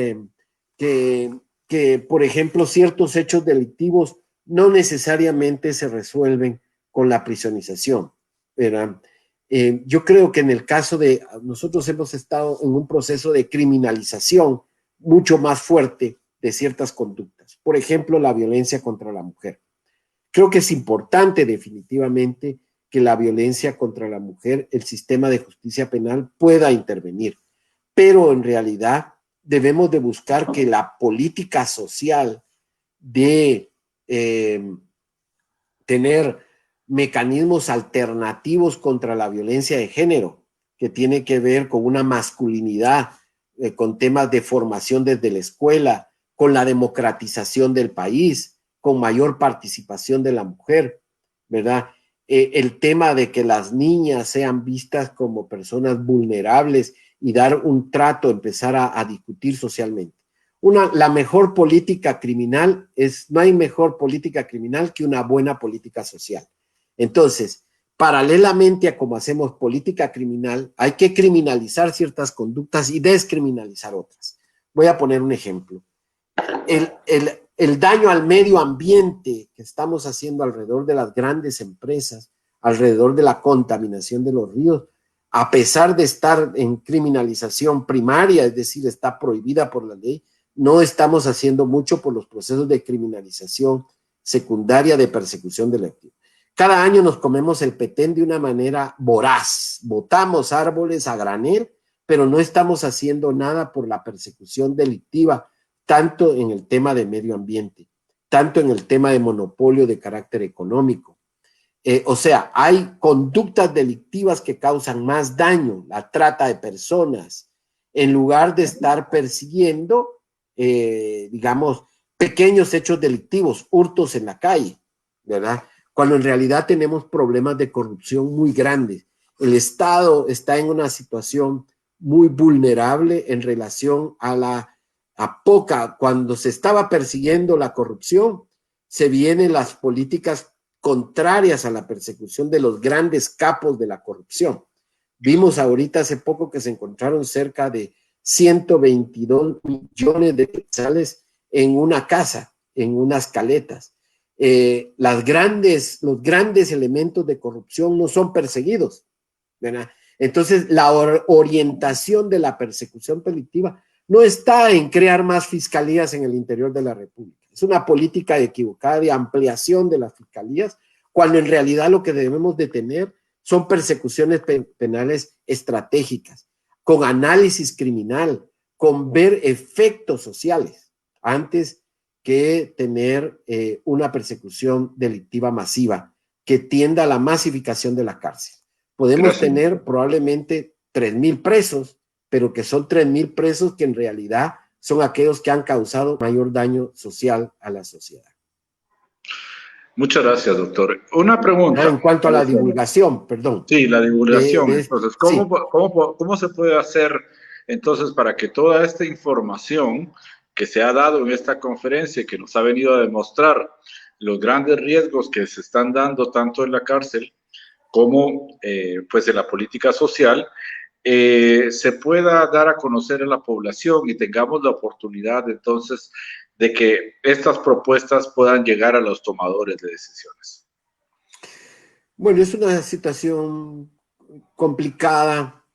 que, por ejemplo, ciertos hechos delictivos no necesariamente se resuelven con la prisionización, ¿verdad? Yo creo que en el caso de nosotros hemos estado en un proceso de criminalización mucho más fuerte de ciertas conductas. Por ejemplo, la violencia contra la mujer. Creo que es importante definitivamente que la violencia contra la mujer, el sistema de justicia penal pueda intervenir, pero en realidad debemos de buscar que la política social de tener mecanismos alternativos contra la violencia de género, que tiene que ver con una masculinidad, con temas de formación desde la escuela, con la democratización del país, con mayor participación de la mujer, ¿verdad? El tema de que las niñas sean vistas como personas vulnerables y dar un trato, empezar a discutir socialmente. La mejor política criminal no hay mejor política criminal que una buena política social. Entonces, paralelamente a como hacemos política criminal, hay que criminalizar ciertas conductas y descriminalizar otras. Voy a poner un ejemplo. El daño al medio ambiente que estamos haciendo alrededor de las grandes empresas, alrededor de la contaminación de los ríos, a pesar de estar en criminalización primaria, es decir, está prohibida por la ley, no estamos haciendo mucho por los procesos de criminalización secundaria de persecución delictiva. Cada año nos comemos el petén de una manera voraz, botamos árboles a granel, pero no estamos haciendo nada por la persecución delictiva, tanto en el tema de medio ambiente, tanto en el tema de monopolio de carácter económico. O sea, hay conductas delictivas que causan más daño, la trata de personas, en lugar de estar persiguiendo, digamos, pequeños hechos delictivos, hurtos en la calle, ¿verdad? Cuando en realidad tenemos problemas de corrupción muy grandes. El Estado está en una situación muy vulnerable en relación cuando se estaba persiguiendo la corrupción, se vienen las políticas contrarias a la persecución de los grandes capos de la corrupción. Vimos ahorita hace poco que se encontraron cerca de 122 millones de quetzales en una casa, en unas caletas. Los grandes elementos de corrupción no son perseguidos, ¿verdad? Entonces, la orientación de la persecución delictiva no está en crear más fiscalías en el interior de la República. Es una política equivocada de ampliación de las fiscalías, cuando en realidad lo que debemos de tener son persecuciones penales estratégicas, con análisis criminal, con ver efectos sociales, antes que tener una persecución delictiva masiva, que tienda a la masificación de la cárcel. Podemos tener probablemente 3.000 presos, pero que son 3.000 presos que en realidad son aquellos que han causado mayor daño social a la sociedad. Muchas gracias, doctor. Una pregunta. En cuanto a la divulgación, perdón. Sí, la divulgación. Entonces, sí. ¿cómo se puede hacer entonces para que toda esta información que se ha dado en esta conferencia, que nos ha venido a demostrar los grandes riesgos que se están dando tanto en la cárcel como pues en la política social, se pueda dar a conocer a la población y tengamos la oportunidad entonces de que estas propuestas puedan llegar a los tomadores de decisiones? Bueno, es una situación complicada.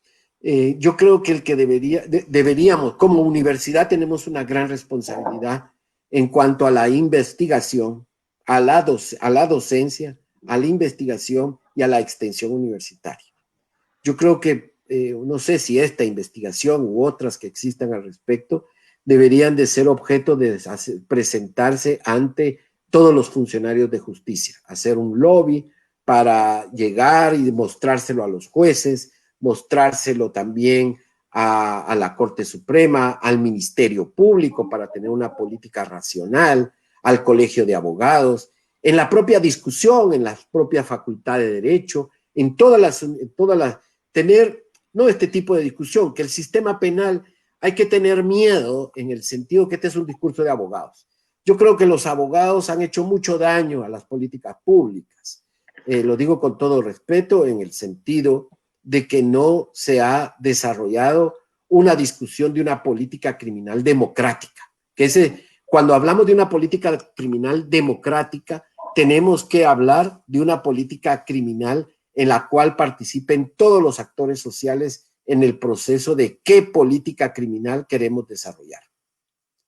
Yo creo que el que deberíamos, como universidad, tenemos una gran responsabilidad en cuanto a la investigación, a la docencia, a la investigación y a la extensión universitaria. Yo creo que, no sé si esta investigación u otras que existan al respecto, deberían de ser objeto de presentarse ante todos los funcionarios de justicia, hacer un lobby para llegar y mostrárselo a los jueces, mostrárselo también a la Corte Suprema, al Ministerio Público para tener una política racional, al Colegio de Abogados, en la propia discusión, en la propia Facultad de Derecho, en todas las, tener, no este tipo de discusión, que el sistema penal hay que tener miedo en el sentido que este es un discurso de abogados. Yo creo que los abogados han hecho mucho daño a las políticas públicas. Lo digo con todo respeto en el sentido de que no se ha desarrollado una discusión de una política criminal democrática. Cuando hablamos de una política criminal democrática, tenemos que hablar de una política criminal en la cual participen todos los actores sociales en el proceso de qué política criminal queremos desarrollar.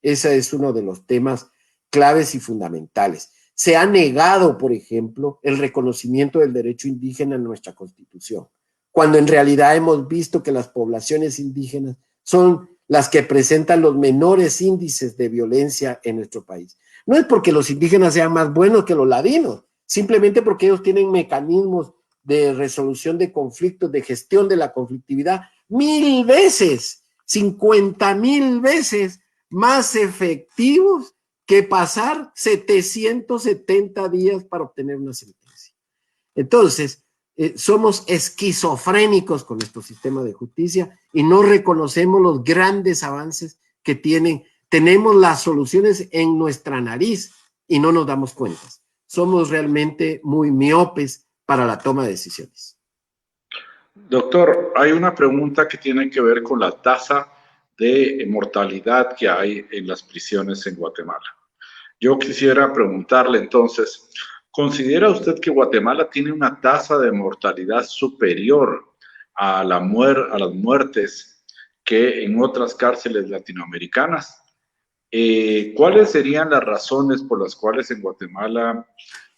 Ese es uno de los temas claves y fundamentales. Se ha negado, por ejemplo, el reconocimiento del derecho indígena en nuestra Constitución, cuando en realidad hemos visto que las poblaciones indígenas son las que presentan los menores índices de violencia en nuestro país. No es porque los indígenas sean más buenos que los ladinos, simplemente porque ellos tienen mecanismos de resolución de conflictos, de gestión de la conflictividad, 1000 veces, 50,000 veces más efectivos que pasar 770 días para obtener una sentencia. Entonces, somos esquizofrénicos con nuestro sistema de justicia y no reconocemos los grandes avances que tienen. Tenemos las soluciones en nuestra nariz y no nos damos cuenta. Somos realmente muy miopes para la toma de decisiones. Doctor, hay una pregunta que tiene que ver con la tasa de mortalidad que hay en las prisiones en Guatemala. Yo quisiera preguntarle entonces, ¿considera usted que Guatemala tiene una tasa de mortalidad superior a las muertes que en otras cárceles latinoamericanas? ¿Cuáles serían las razones por las cuales en Guatemala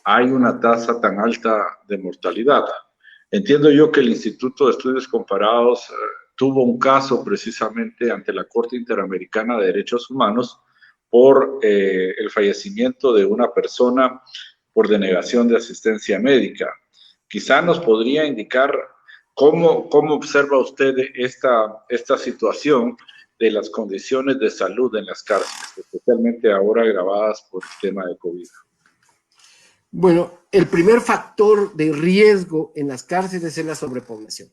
hay una tasa tan alta de mortalidad? Entiendo yo que el Instituto de Estudios Comparados tuvo un caso precisamente ante la Corte Interamericana de Derechos Humanos por el fallecimiento de una persona por denegación de asistencia médica. Quizá nos podría indicar cómo observa usted esta situación de las condiciones de salud en las cárceles, especialmente ahora agravadas por el tema de COVID. Bueno, el primer factor de riesgo en las cárceles es la sobrepoblación.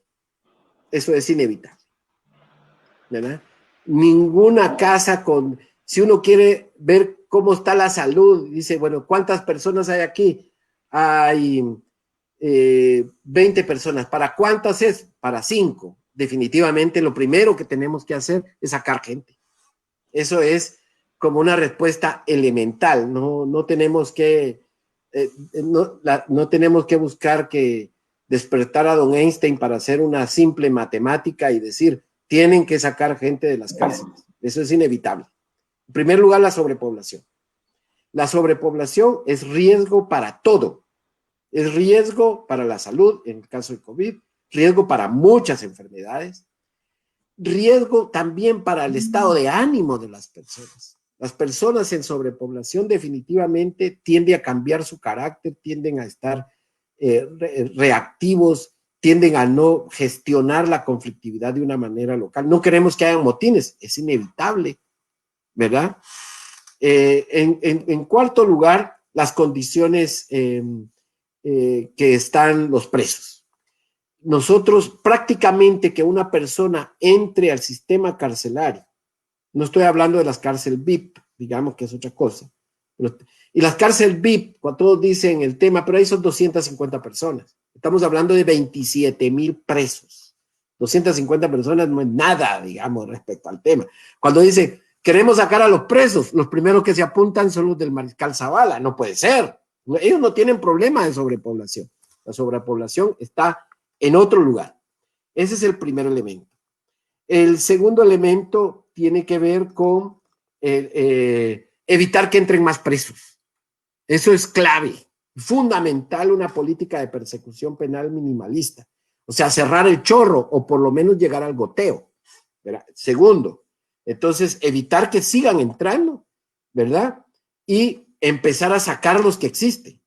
Eso es inevitable, ¿verdad? Ninguna casa si uno quiere ver cómo está la salud, dice, bueno, ¿cuántas personas hay aquí? Hay 20 personas. ¿Para cuántas es? Para 5. Definitivamente lo primero que tenemos que hacer es sacar gente. Eso es como una respuesta elemental. No tenemos que no tenemos que buscar que despertar a don Einstein para hacer una simple matemática y decir, tienen que sacar gente de las cárceles. Eso es inevitable. En primer lugar, la sobrepoblación. La sobrepoblación es riesgo para todo. Es riesgo para la salud, en el caso de COVID, riesgo para muchas enfermedades, riesgo también para el estado de ánimo de las personas. Las personas en sobrepoblación definitivamente tienden a cambiar su carácter, tienden a estar reactivos, tienden a no gestionar la conflictividad de una manera local. No queremos que hayan motines, es inevitable, ¿verdad? En cuarto lugar, las condiciones que están los presos. Nosotros prácticamente que una persona entre al sistema carcelario, no estoy hablando de las cárceles VIP, digamos que es otra cosa, y las cárceles VIP, cuando todos dicen el tema, pero ahí son 250 personas, estamos hablando de 27,000 presos, 250 personas no es nada, digamos, respecto al tema. Cuando dice, queremos sacar a los presos, los primeros que se apuntan son los del Mariscal Zavala, no puede ser, ellos no tienen problema de sobrepoblación, la sobrepoblación está en otro lugar. Ese es el primer elemento. El segundo elemento tiene que ver con evitar que entren más presos. Eso es clave, fundamental, una política de persecución penal minimalista. O sea, cerrar el chorro o por lo menos llegar al goteo, ¿verdad? Segundo, entonces evitar que sigan entrando, ¿verdad? Y empezar a sacar los que existen.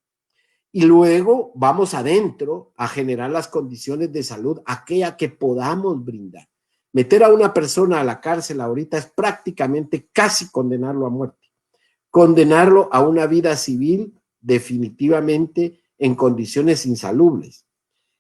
Y luego vamos adentro a generar las condiciones de salud, aquella que podamos brindar. Meter a una persona a la cárcel ahorita es prácticamente casi condenarlo a muerte. Condenarlo a una vida civil definitivamente en condiciones insalubres.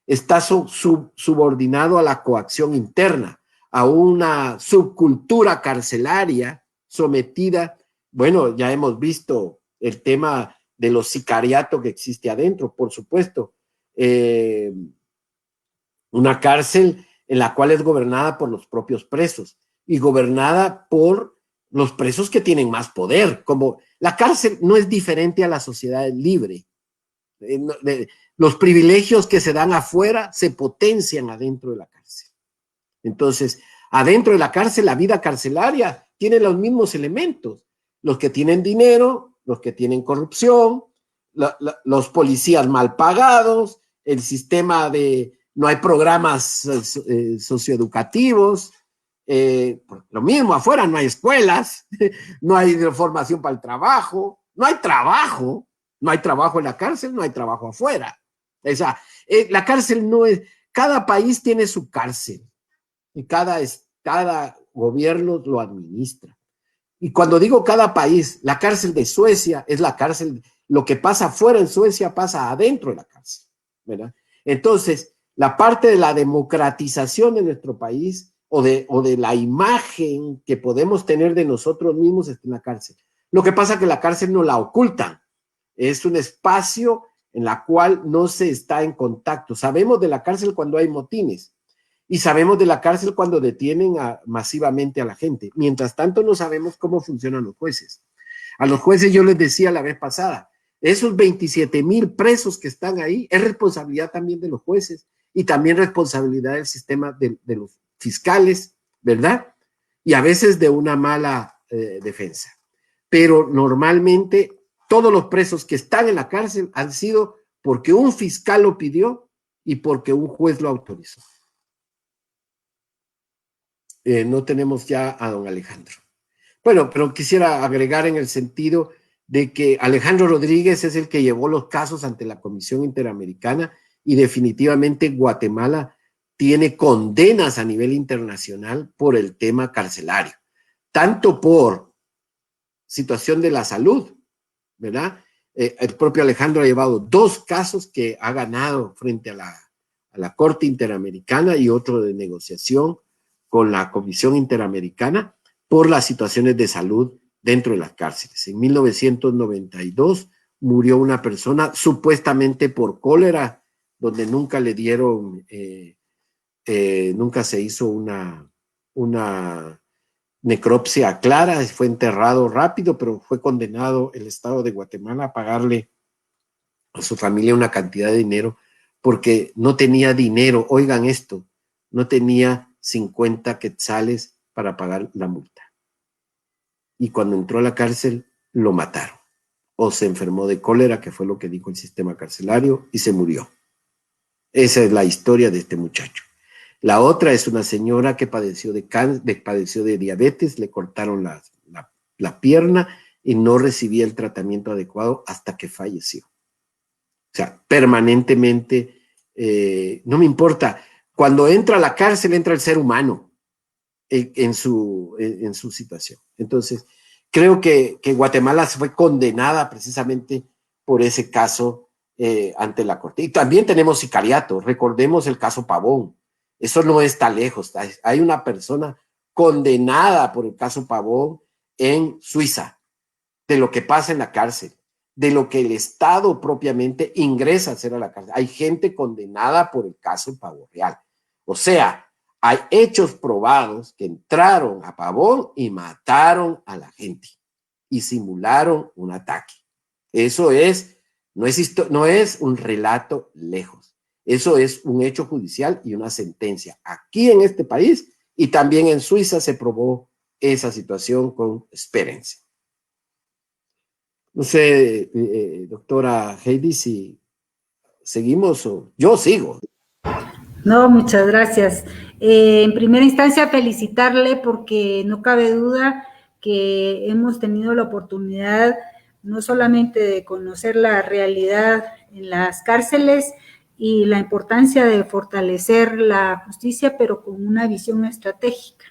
Está subordinado a la coacción interna, a una subcultura carcelaria sometida. Bueno, ya hemos visto el tema de los sicariatos que existe adentro, por supuesto. Una cárcel en la cual es gobernada por los propios presos y gobernada por los presos que tienen más poder. Como la cárcel no es diferente a la sociedad libre. Los privilegios que se dan afuera se potencian adentro de la cárcel. Entonces, adentro de la cárcel, la vida carcelaria tiene los mismos elementos. Los que tienen dinero, los que tienen corrupción, los policías mal pagados, el sistema de... No hay programas socioeducativos, lo mismo afuera, no hay escuelas, no hay formación para el trabajo, no hay trabajo en la cárcel, no hay trabajo afuera. O sea, la cárcel no es... Cada país tiene su cárcel y cada gobierno lo administra. Y cuando digo cada país, la cárcel de Suecia es la cárcel, lo que pasa afuera en Suecia pasa adentro de la cárcel, ¿verdad? Entonces, la parte de la democratización de nuestro país o de la imagen que podemos tener de nosotros mismos está en la cárcel. Lo que pasa es que la cárcel no la ocultan. Es un espacio en la cual no se está en contacto. Sabemos de la cárcel cuando hay motines y sabemos de la cárcel cuando detienen masivamente a la gente. Mientras tanto, no sabemos cómo funcionan los jueces. A los jueces yo les decía la vez pasada, esos 27,000 presos que están ahí es responsabilidad también de los jueces y también responsabilidad del sistema de los fiscales, ¿verdad? Y a veces de una mala defensa. Pero normalmente todos los presos que están en la cárcel han sido porque un fiscal lo pidió y porque un juez lo autorizó. No tenemos ya a don Alejandro. Bueno, pero quisiera agregar en el sentido de que Alejandro Rodríguez es el que llevó los casos ante la Comisión Interamericana y definitivamente Guatemala tiene condenas a nivel internacional por el tema carcelario, tanto por situación de la salud, ¿verdad? El propio Alejandro ha llevado 2 casos que ha ganado frente a la Corte Interamericana y otro de negociación con la Comisión Interamericana por las situaciones de salud dentro de las cárceles. En 1992 murió una persona supuestamente por cólera, donde nunca le dieron, nunca se hizo una necropsia clara, fue enterrado rápido, pero fue condenado el Estado de Guatemala a pagarle a su familia una cantidad de dinero porque no tenía dinero, oigan esto, no tenía 50 quetzales para pagar la multa. Y cuando entró a la cárcel, lo mataron. O se enfermó de cólera, que fue lo que dijo el sistema carcelario, y se murió. Esa es la historia de este muchacho. La otra es una señora que padeció de diabetes, le cortaron la pierna y no recibía el tratamiento adecuado hasta que falleció. sea, permanentemente, no me importa. Cuando entra a la cárcel, entra el ser humano en su situación. Entonces, creo que Guatemala fue condenada precisamente por ese caso ante la Corte. Y también tenemos sicariato. Recordemos el caso Pavón. Eso no está lejos. Hay una persona condenada por el caso Pavón en Suiza, de lo que pasa en la cárcel, de lo que el Estado propiamente ingresa a hacer a la cárcel. Hay gente condenada por el caso Pavón Real. O sea, hay hechos probados que entraron a Pavón y mataron a la gente y simularon un ataque. Eso no es un relato lejos. Eso es un hecho judicial y una sentencia. Aquí en este país y también en Suiza se probó esa situación con Sperense. No sé, doctora Heidi, si seguimos o yo sigo. No, muchas gracias. En primera instancia, felicitarle porque no cabe duda que hemos tenido la oportunidad no solamente de conocer la realidad en las cárceles y la importancia de fortalecer la justicia, pero con una visión estratégica.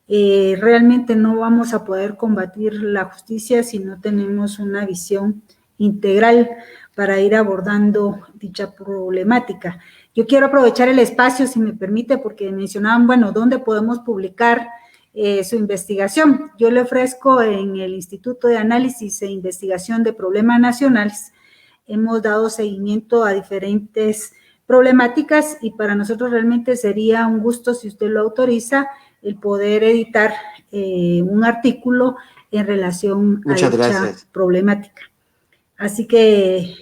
Realmente no vamos a poder combatir la justicia si no tenemos una visión integral para ir abordando dicha problemática. Yo quiero aprovechar el espacio, si me permite, porque mencionaban, bueno, ¿dónde podemos publicar su investigación? Yo le ofrezco en el Instituto de Análisis e Investigación de Problemas Nacionales. Hemos dado seguimiento a diferentes problemáticas y para nosotros realmente sería un gusto, si usted lo autoriza, el poder editar un artículo en relación a dicha problemática. Así que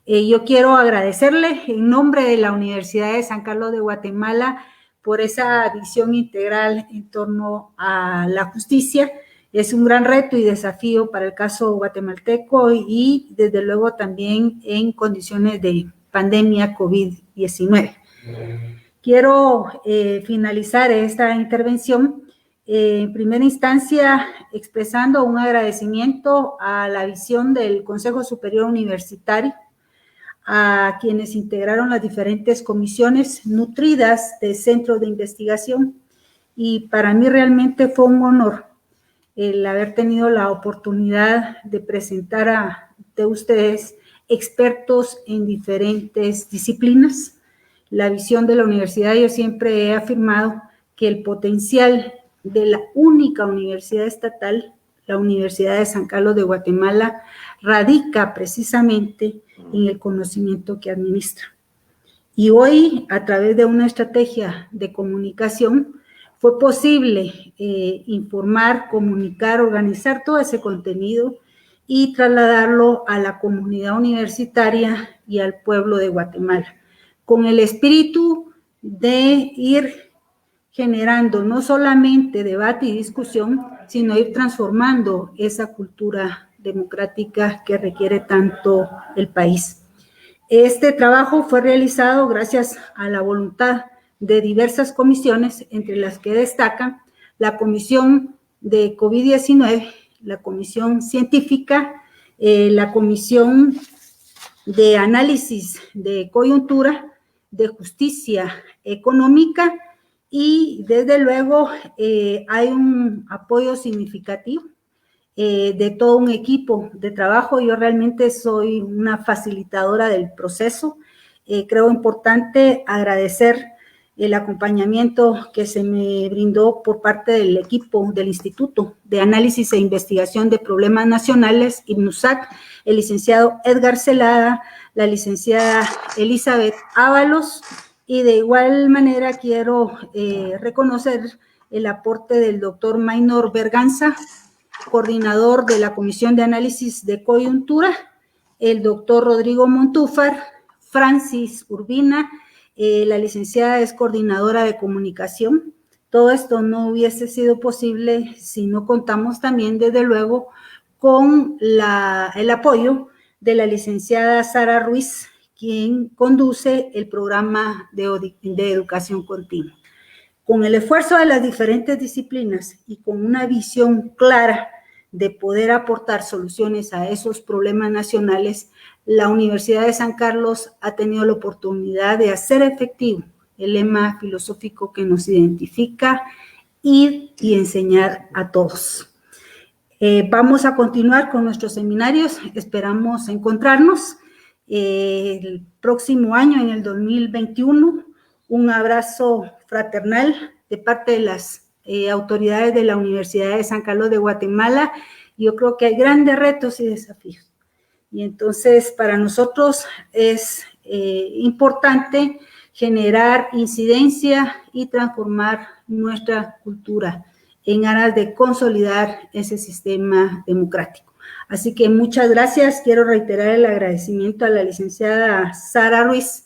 yo quiero agradecerle en nombre de la Universidad de San Carlos de Guatemala por esa visión integral en torno a la justicia. Es un gran reto y desafío para el caso guatemalteco y desde luego también en condiciones de pandemia COVID-19. Quiero finalizar esta intervención en primera instancia expresando un agradecimiento a la visión del Consejo Superior Universitario, a quienes integraron las diferentes comisiones nutridas de centros de investigación y para mí realmente fue un honor el haber tenido la oportunidad de presentar ante ustedes expertos en diferentes disciplinas. La visión de la universidad, yo siempre he afirmado que el potencial de la única universidad estatal, la Universidad de San Carlos de Guatemala, radica precisamente en el conocimiento que administra. Y hoy, a través de una estrategia de comunicación, fue posible informar, comunicar, organizar todo ese contenido y trasladarlo a la comunidad universitaria y al pueblo de Guatemala, con el espíritu de ir generando no solamente debate y discusión, sino ir transformando esa cultura democrática que requiere tanto el país. Este trabajo fue realizado gracias a la voluntad de diversas comisiones, entre las que destacan la Comisión de COVID-19, la Comisión Científica, la Comisión de Análisis de Coyuntura, de Justicia Económica y desde luego hay un apoyo significativo de todo un equipo de trabajo. Yo realmente soy una facilitadora del proceso. Creo importante agradecer el acompañamiento que se me brindó por parte del equipo del Instituto de Análisis e Investigación de Problemas Nacionales, INUSAC, el licenciado Edgar Celada, la licenciada Elizabeth Ábalos, y de igual manera quiero reconocer el aporte del doctor Maynor Berganza, coordinador de la Comisión de Análisis de Coyuntura, el doctor Rodrigo Montúfar, Francis Urbina, la licenciada es coordinadora de comunicación. Todo esto no hubiese sido posible si no contamos también, desde luego, con el apoyo de la licenciada Sara Ruiz, quien conduce el programa de educación continua. Con el esfuerzo de las diferentes disciplinas y con una visión clara de poder aportar soluciones a esos problemas nacionales, la Universidad de San Carlos ha tenido la oportunidad de hacer efectivo el lema filosófico que nos identifica: ir y enseñar a todos. Vamos a continuar con nuestros seminarios, esperamos encontrarnos el próximo año, en el 2021. Un abrazo fraternal de parte de las autoridades de la Universidad de San Carlos de Guatemala. Yo creo que hay grandes retos y desafíos. Y entonces para nosotros es importante generar incidencia y transformar nuestra cultura en aras de consolidar ese sistema democrático. Así que muchas gracias. Quiero reiterar el agradecimiento a la licenciada Sara Ruiz,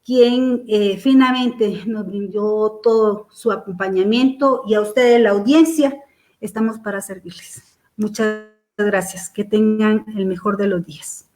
quien finalmente nos brindó todo su acompañamiento, y a ustedes, la audiencia, estamos para servirles. Muchas gracias. Que tengan el mejor de los días.